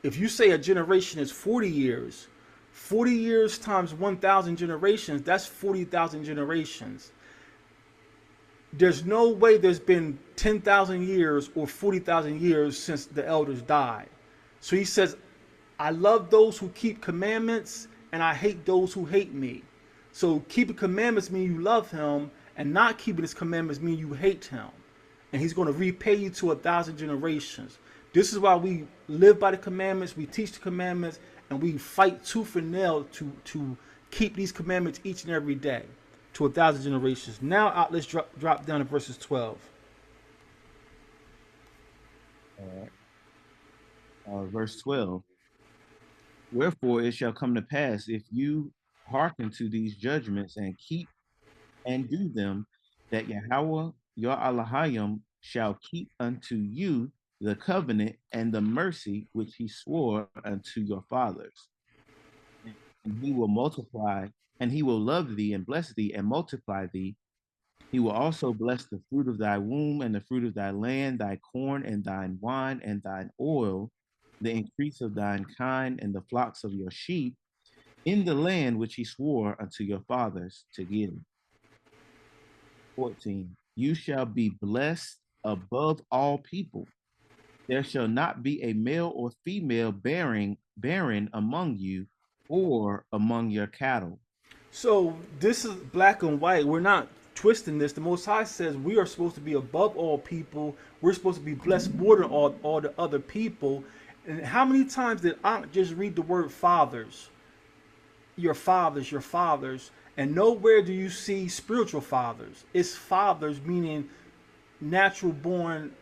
If you say a generation is 40 years, 40 years times 1,000 generations, that's 40,000 generations. There's no way there's been 10,000 years or 40,000 years since the elders died. So he says, I love those who keep commandments and I hate those who hate me. So keeping commandments mean you love him, and not keeping his commandments mean you hate him. And he's going to repay you to 1,000 generations. This is why we live by the commandments, we teach the commandments, and we fight tooth and nail to keep these commandments each and every day to 1,000 generations. Now let's drop down to verses 12. Verse 12. Wherefore it shall come to pass, if you hearken to these judgments and keep and do them, that Yahweh your Elohim shall keep unto you the covenant and the mercy which he swore unto your fathers. And he will multiply, and he will love thee and bless thee and multiply thee. He will also bless the fruit of thy womb and the fruit of thy land, thy corn and thine wine and thine oil, the increase of thine kind and the flocks of your sheep, in the land which he swore unto your fathers to give. 14. You shall be blessed above all people. There shall not be a male or female barren among you or among your cattle. So this is black and white. We're not twisting this. The Most High says we are supposed to be above all people. We're supposed to be blessed more than all the other people. And how many times did I just read the word fathers? Your fathers, your fathers. And nowhere do you see spiritual fathers. It's fathers, meaning natural born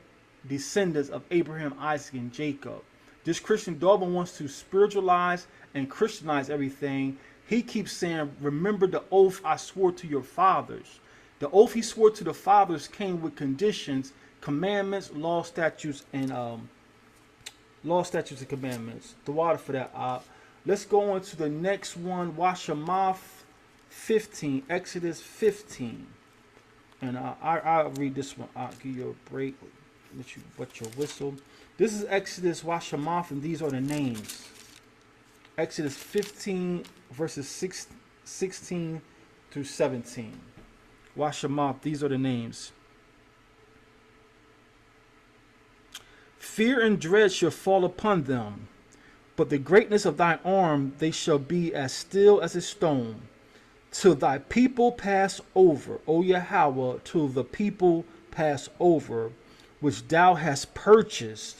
descendants of Abraham, Isaac, and Jacob. This Christian dogma wants to spiritualize and Christianize everything. He keeps saying, remember the oath I swore to your fathers. The oath he swore to the fathers came with conditions, commandments, law, statutes, and commandments. The water for that. Let's go on to the next one. Washamoth 15, Exodus 15. And I'll read this one. I'll give you a break. Let your whistle. This is Exodus Washamoth, and these are the names. Exodus 15, verses 16 through 17. Washamoth, these are the names. Fear and dread shall fall upon them, but the greatness of thy arm they shall be as still as a stone, till thy people pass over, O Yahweh, till the people pass over, which thou hast purchased.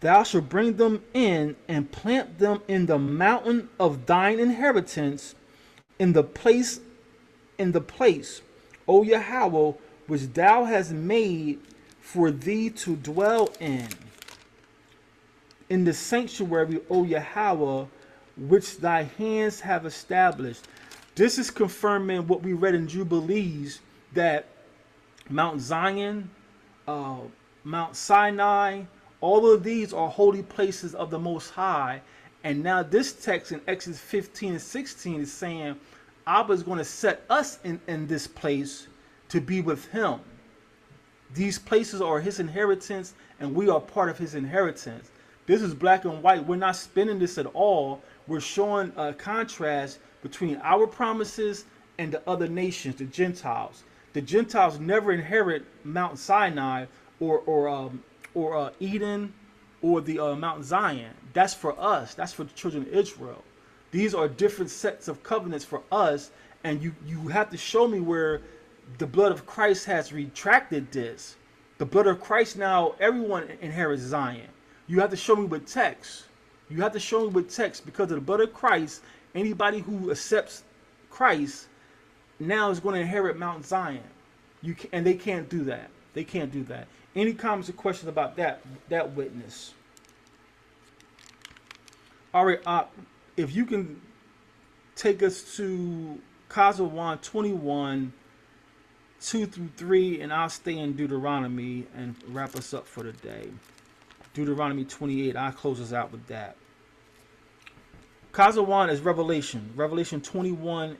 Thou shalt bring them in and plant them in the mountain of thine inheritance, in the place, O Yahweh, which thou hast made for thee to dwell in the sanctuary, O Yahweh, which thy hands have established. This is confirming what we read in Jubilees, that Mount Zion, Mount Sinai, all of these are holy places of the Most High. And now this text in Exodus 15 and 16 is saying Abba is going to set us in this place to be with him. These places are his inheritance, and we are part of his inheritance. This is black and white. We're not spinning this at all. We're showing a contrast between our promises and the other nations, the Gentiles. The Gentiles never inherit Mount Sinai or Eden or the Mount Zion. That's for us. That's for the children of Israel. These are different sets of covenants for us, and you have to show me where the blood of Christ has retracted this. The blood of Christ, now everyone inherits Zion. You have to show me with text. You have to show me with text, because of the blood of Christ, anybody who accepts Christ now is going to inherit Mount Zion. And they can't do that. They can't do that. Any comments or questions about that witness? All right, if you can take us to Kazawan 21, 2 through 3, and I'll stay in Deuteronomy and wrap us up for the day. Deuteronomy 28, I'll close us out with that. Kazawan is Revelation. Revelation 21,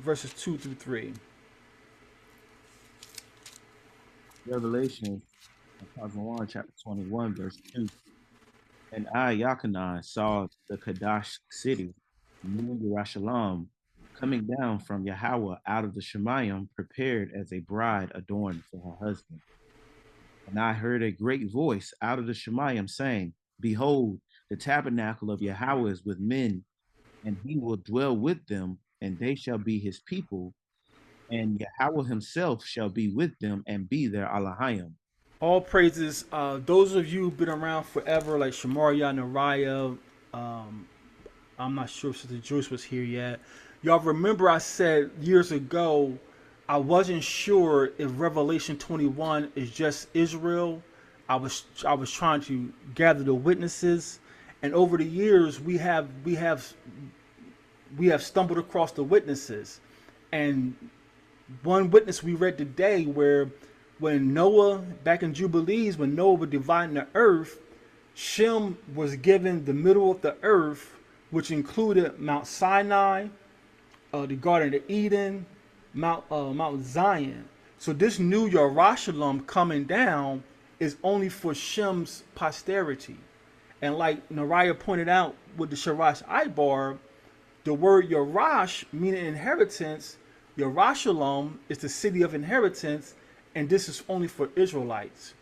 verses 2 through 3. Revelation, chapter 21, verse 2. And I, Yachanan, saw the Kadash city, New Yerushalayim, coming down from Yahweh out of the Shemayim, prepared as a bride adorned for her husband. And I heard a great voice out of the Shemayim saying, Behold, the tabernacle of Yahweh is with men, and he will dwell with them, and they shall be his people, and Yahweh himself shall be with them and be their Elohim. All praises. Those of you who've been around forever, like Shamaria, Nariah, I'm not sure if Sister Joyce was here yet. Y'all remember I said years ago, I wasn't sure if Revelation 21 is just Israel. I was trying to gather the witnesses, and over the years we have stumbled across the witnesses, and one witness we read today where when Noah, back in Jubilees, when Noah was dividing the earth, Shem was given the middle of the earth, which included Mount Sinai, the Garden of Eden, Mount Zion. So this new Yerushalayim coming down is only for Shem's posterity. And like Nariah pointed out with the Sharash Ibar, the word Yerash, meaning inheritance, Yerushalayim is the city of inheritance, and this is only for Israelites.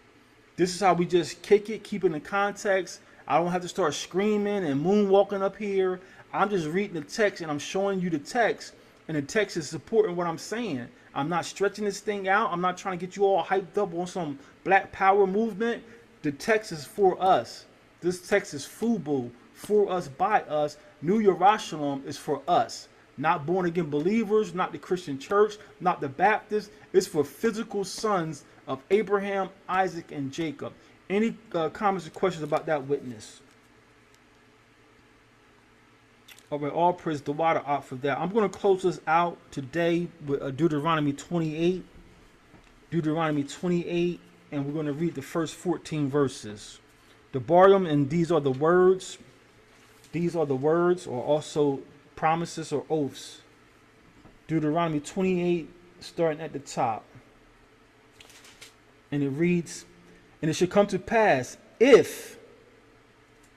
This is how we just kick it, keep it in context. I don't have to start screaming and moonwalking up here. I'm just reading the text and I'm showing you the text, and the text is supporting what I'm saying. I'm not stretching this thing out. I'm not trying to get you all hyped up on some black power movement. The text is for us. This text is FUBU, for us, by us. New Yerushalayim is for us. Not born again believers, not the Christian church, not the Baptists. It's for physical sons of Abraham, Isaac, and Jacob. Any comments or questions about that witness? All right, all praise the water out for that. I'm going to close this out today with Deuteronomy 28. Deuteronomy 28, and we're going to read the first 14 verses. DABARYAM, and these are the words. These are the words, or also promises or oaths. Deuteronomy 28, starting at the top. And it reads, and it shall come to pass, if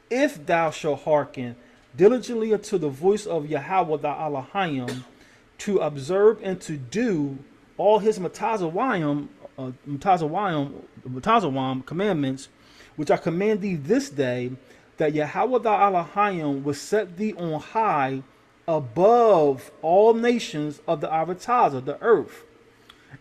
thou shalt hearken diligently unto the voice of Yahweh thy Elohim, to observe and to do all his Matazawayim commandments, which I command thee this day, that Yahweh thy Elohim will set thee on high above all nations of the Avataz, the earth.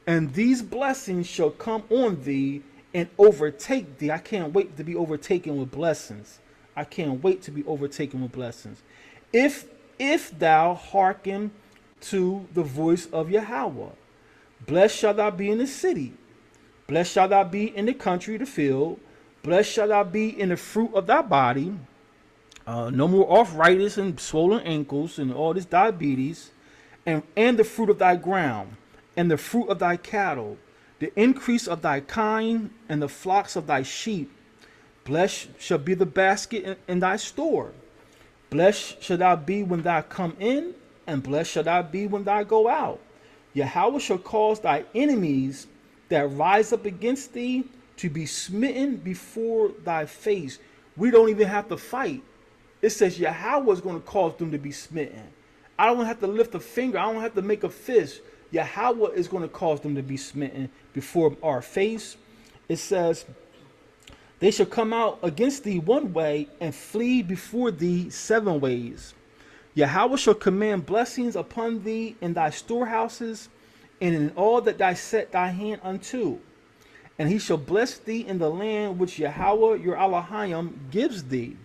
And these blessings shall come on thee and overtake thee. I can't wait to be overtaken with blessings. I can't wait to be overtaken with blessings. If thou hearken to the voice of Yahweh, blessed shall thou be in the city, blessed shall thou be in the country, the field, blessed shall thou be in the fruit of thy body. No more arthritis and swollen ankles and all this diabetes, and the fruit of thy ground, and the fruit of thy cattle, the increase of thy kind, and the flocks of thy sheep. Blessed shall be the basket in thy store. Blessed shall thou be when thou come in, and blessed shall thou be when thou go out. Yahweh shall cause thy enemies that rise up against thee to be smitten before thy face. We don't even have to fight. It says Yahweh is going to cause them to be smitten. I don't have to lift a finger. I don't have to make a fist. Yahweh is going to cause them to be smitten before our face. It says, they shall come out against thee one way and flee before thee 7 ways. Yahweh shall command blessings upon thee in thy storehouses and in all that thou set thy hand unto. And he shall bless thee in the land which Yahweh your Elohim gives thee.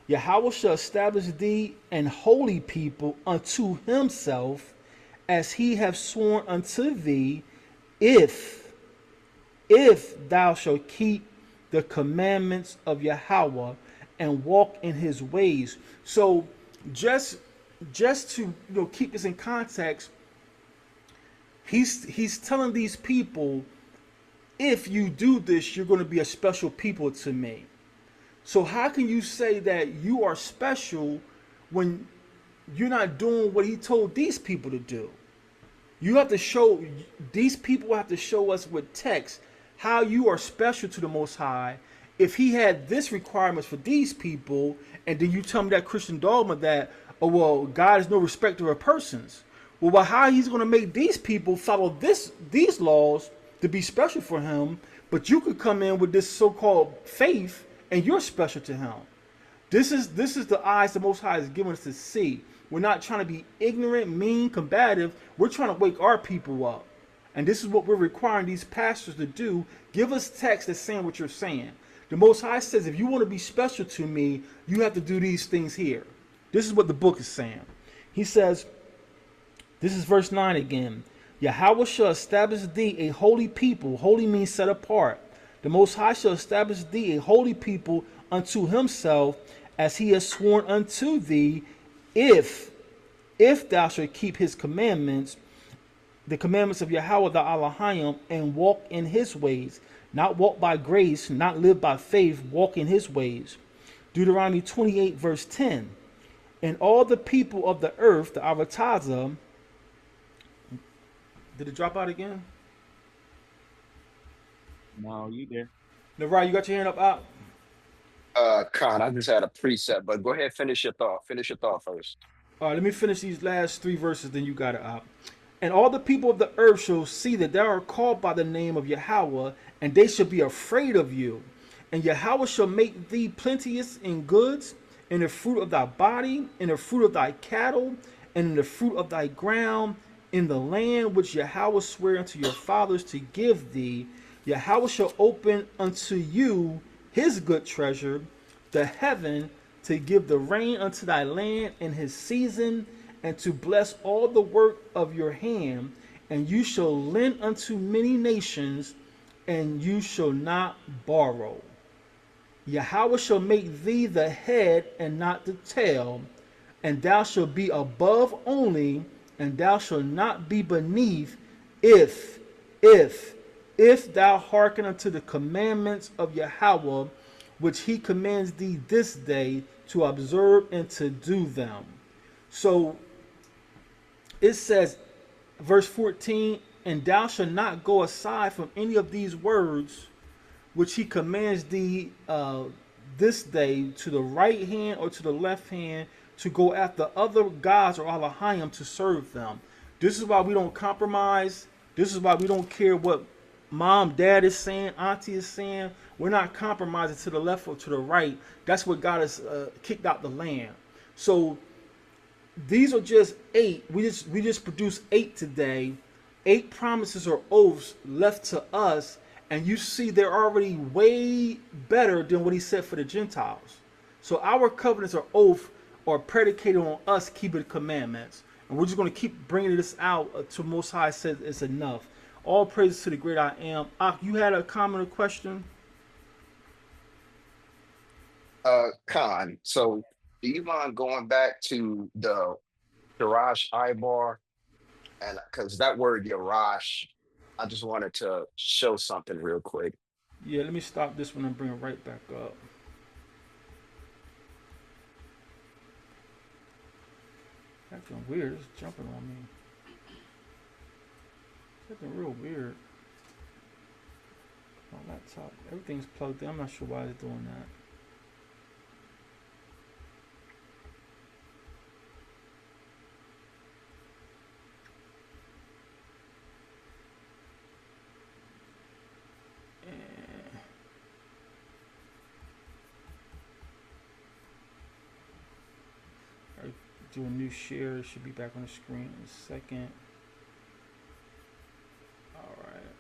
Yahweh shall establish thee an holy people unto himself, as he have sworn unto thee, if thou shalt keep the commandments of Yahweh and walk in his ways. So just to keep this in context, he's telling these people, if you do this, you're going to be a special people to me. So how can you say that you are special when you're not doing what he told these people to do? You have to show, these people have to show us with text how you are special to the Most High. If he had this requirements for these people, and then you tell me that Christian dogma that, oh well, God is no respecter of persons. Well, how he's going to make these people follow these laws to be special for him, but you could come in with this so-called faith and you're special to him. This is the eyes the Most High is giving us to see. We're not trying to be ignorant, mean, combative. We're trying to wake our people up. And this is what we're requiring these pastors to do. Give us text that's saying what you're saying. The Most High says, if you want to be special to me, you have to do these things here. This is what the book is saying. He says, this is verse 9 again. Yahweh shall establish thee a holy people. Holy means set apart. The Most High shall establish thee a holy people unto himself, as he has sworn unto thee, if thou shalt keep his commandments, the commandments of Yahweh the Elohim, and walk in his ways. Not walk by grace, not live by faith, walk in his ways. Deuteronomy 28 verse 10. And all the people of the earth, the Arataza, did it drop out again? No, you there. Narai, you got your hand up out? Khan, I just had a preset, but go ahead, finish your thought. Finish your thought first. All right, let me finish these last 3 verses, then you got it out. And all the people of the earth shall see that thou art called by the name of Yahweh, and they shall be afraid of you. And Yahweh shall make thee plenteous in goods, in the fruit of thy body, in the fruit of thy cattle, and in the fruit of thy ground, in the land which Yahweh sware unto your fathers to give thee. Yahweh shall open unto you his good treasure, the heaven, to give the rain unto thy land in his season, and to bless all the work of your hand. And you shall lend unto many nations, and you shall not borrow. Yahweh shall make thee the head and not the tail, and thou shalt be above only, and thou shalt not be beneath, if thou hearken unto the commandments of Yahweh, which he commands thee this day to observe and to do them. So it says, verse 14, and thou shalt not go aside from any of these words which he commands thee this day, to the right hand or to the left hand, to go after other gods or Elohim to serve them. This is why we don't compromise. This is why we don't care what mom, dad is saying, auntie is saying. We're not compromising to the left or to the right. That's what got us kicked out the land. So these are just 8. We just produced 8 today. 8 promises or oaths left to us, and you see they're already way better than what he said for the Gentiles. So our covenants or oath are predicated on us keeping the commandments, and we're just going to keep bringing this out to Most High says it's enough. All praises to the great I am. You had a comment or question? Khan, so do you mind going back to the Yarash Ibar? And because that word Yarash, I just wanted to show something real quick. Yeah, let me stop this one and bring it right back up. Acting weird. It's jumping on me. It's acting real weird. My laptop. Everything's plugged in. I'm not sure why it's doing that. Do a new share. It should be back on the screen in a second. All right.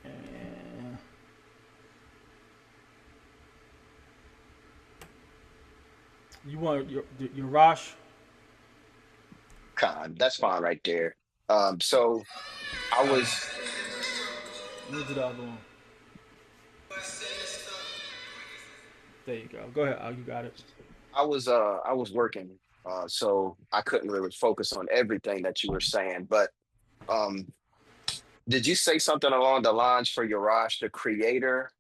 And you want your Rosh? Con, that's fine right there. So I was Move to the other one. There you go. Go ahead, Al. You got it. I was working, so I couldn't really focus on everything that you were saying. But um, did you say something along the lines for Yarash, the creator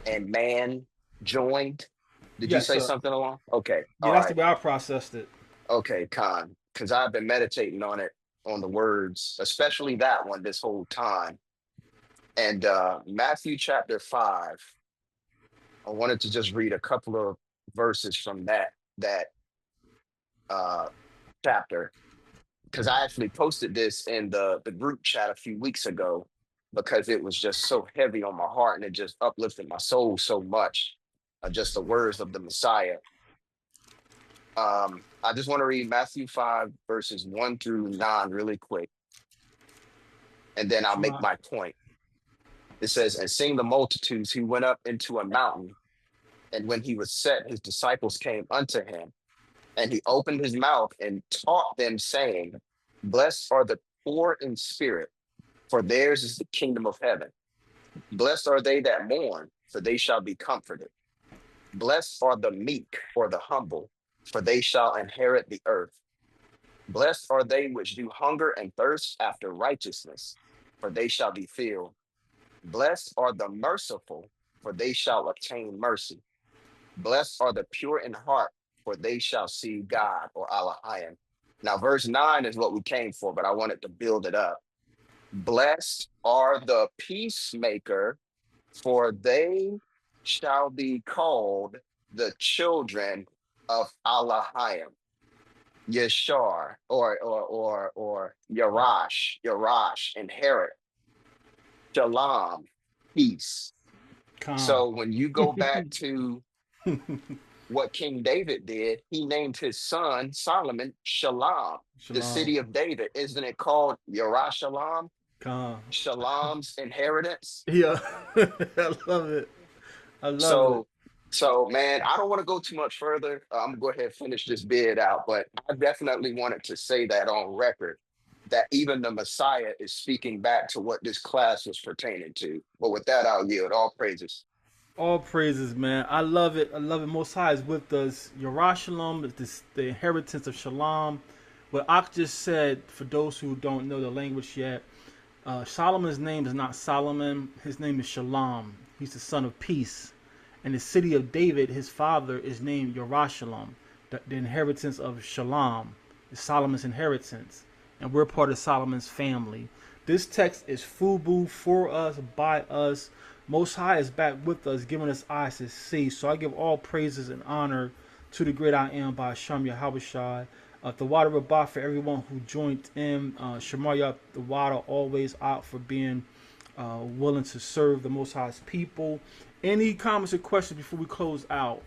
and man joined? Did you Yes, say sir. something along? Okay, Yeah, all that's the right, way I processed it. okay, Con, because I've been meditating on it, on the words, especially that one this whole time. And Matthew chapter 5, I wanted to just read a couple of verses from that uh chapter, because I actually posted this in the group chat a few weeks ago because it was just so heavy on my heart and it just uplifted my soul so much. Just the words of the Messiah. I just want to read Matthew 5 verses 1 through 9 really quick, and then I'll make Shema. my point. It says, "And seeing the multitudes, he went up into a mountain, and when he was set, his disciples came unto him. And he opened his mouth and taught them, saying, Blessed are the poor in spirit, for theirs is the kingdom of heaven. Blessed are they that mourn, for they shall be comforted. Blessed are the meek or the humble, for they shall inherit the earth. Blessed are they which do hunger and thirst after righteousness, for they shall be filled. Blessed are the merciful, for they shall obtain mercy. Blessed are the pure in heart, for they shall see God or Elohim." Now, verse 9 is what we came for, but I wanted to build it up. Blessed are the peacemaker, for they shall be called the children of Elohim. Yeshar or Yarash, inherit. Shalom, peace. Con. So when you go back to what King David did, he named his son Solomon Shalom, the Shalom. city of David. Isn't it called Yerushalayim? Con. Shalom's inheritance. Yeah. I love it. I love it. So, so man, I don't want to go too much further. I'm gonna go ahead and finish this bid out, but I definitely wanted to say that on record that even the Messiah is speaking back to what this class was pertaining to. But with that, I'll yield. All praises. All praises, man. I love it. I love it. Most High is with us. Yerushalayim is the inheritance of Shalom. What Ak just said, for those who don't know the language yet, Solomon's name is not Solomon. His name is Shalom. He's the son of peace. And the city of David, his father, is named Yerushalayim. The inheritance of Shalom is Solomon's inheritance. And we're part of Solomon's family. This text is FUBU for us, by us. Most High is back with us, giving us eyes to see. So I give all praises and honor to the great I am by Hashem Yahushai. The water Rabbah for everyone who joined in. Shemaya, the water always out for being willing to serve the Most High's people. Any comments or questions before we close out?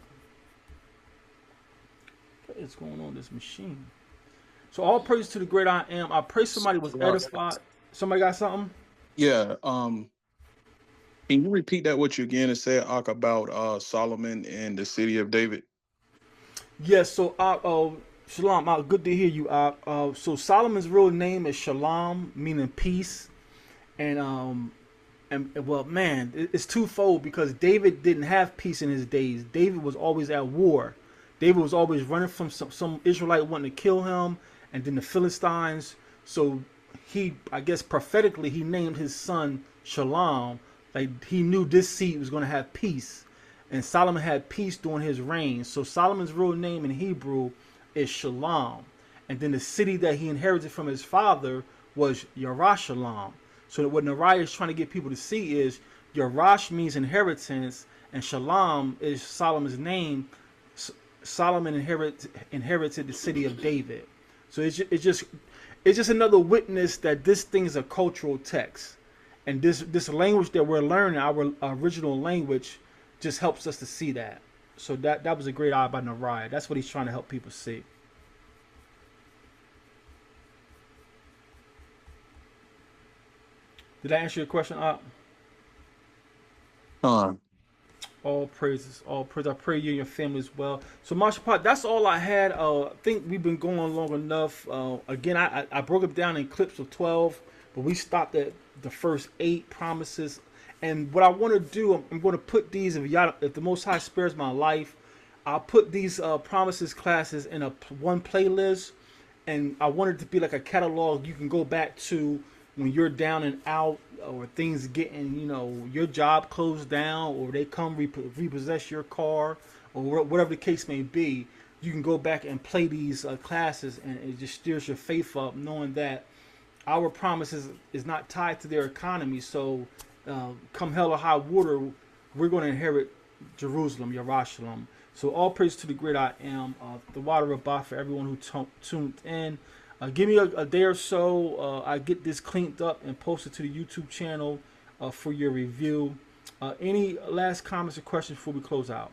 What is going on with this machine? So all praise to the great I am. I pray somebody was edified. Somebody got something? Yeah. Can you repeat that what you again and said, Ak, about Solomon and the city of David? Yes. So Shalom. Good to hear you. So Solomon's real name is Shalom, meaning peace, and well, man, it's twofold because David didn't have peace in his days. David was always at war. David was always running from some Israelite wanting to kill him, and then the Philistines. So he, I guess prophetically, he named his son Shalom. Like he knew this seed was going to have peace, and Solomon had peace during his reign. So Solomon's real name in Hebrew is Shalom, and then the city that he inherited from his father was Yerushalayim. So what Nariah is trying to get people to see is Yerash means inheritance, and Shalom is Solomon's name. Solomon inherited the city of David. So it's just another witness that this thing is a cultural text, and this language that we're learning, our original language, just helps us to see that. So that was a great eye by Nariah. That's what he's trying to help people see. Did I answer your question, Up? Con. All praises, all praise. I pray you and your family as well. So, Marshall Pot, that's all I had. I think we've been going long enough. Again, I broke it down in clips of 12, but we stopped at the first 8 promises. And what I want to do, I'm going to put these, if the Most High spares my life, I'll put these promises classes in one playlist, and I want it to be like a catalog you can go back to when you're down and out, or things getting, your job closed down, or they come repossess your car, or whatever the case may be. You can go back and play these classes, and it just steers your faith up, knowing that our promises is not tied to their economy. So, come hell or high water, we're going to inherit Jerusalem, Yerushalayim. So all praise to the great I am, the water of Ba for everyone who tuned in. Give me a day or so. I get this cleaned up and posted to the YouTube channel for your review. Any last comments or questions before we close out?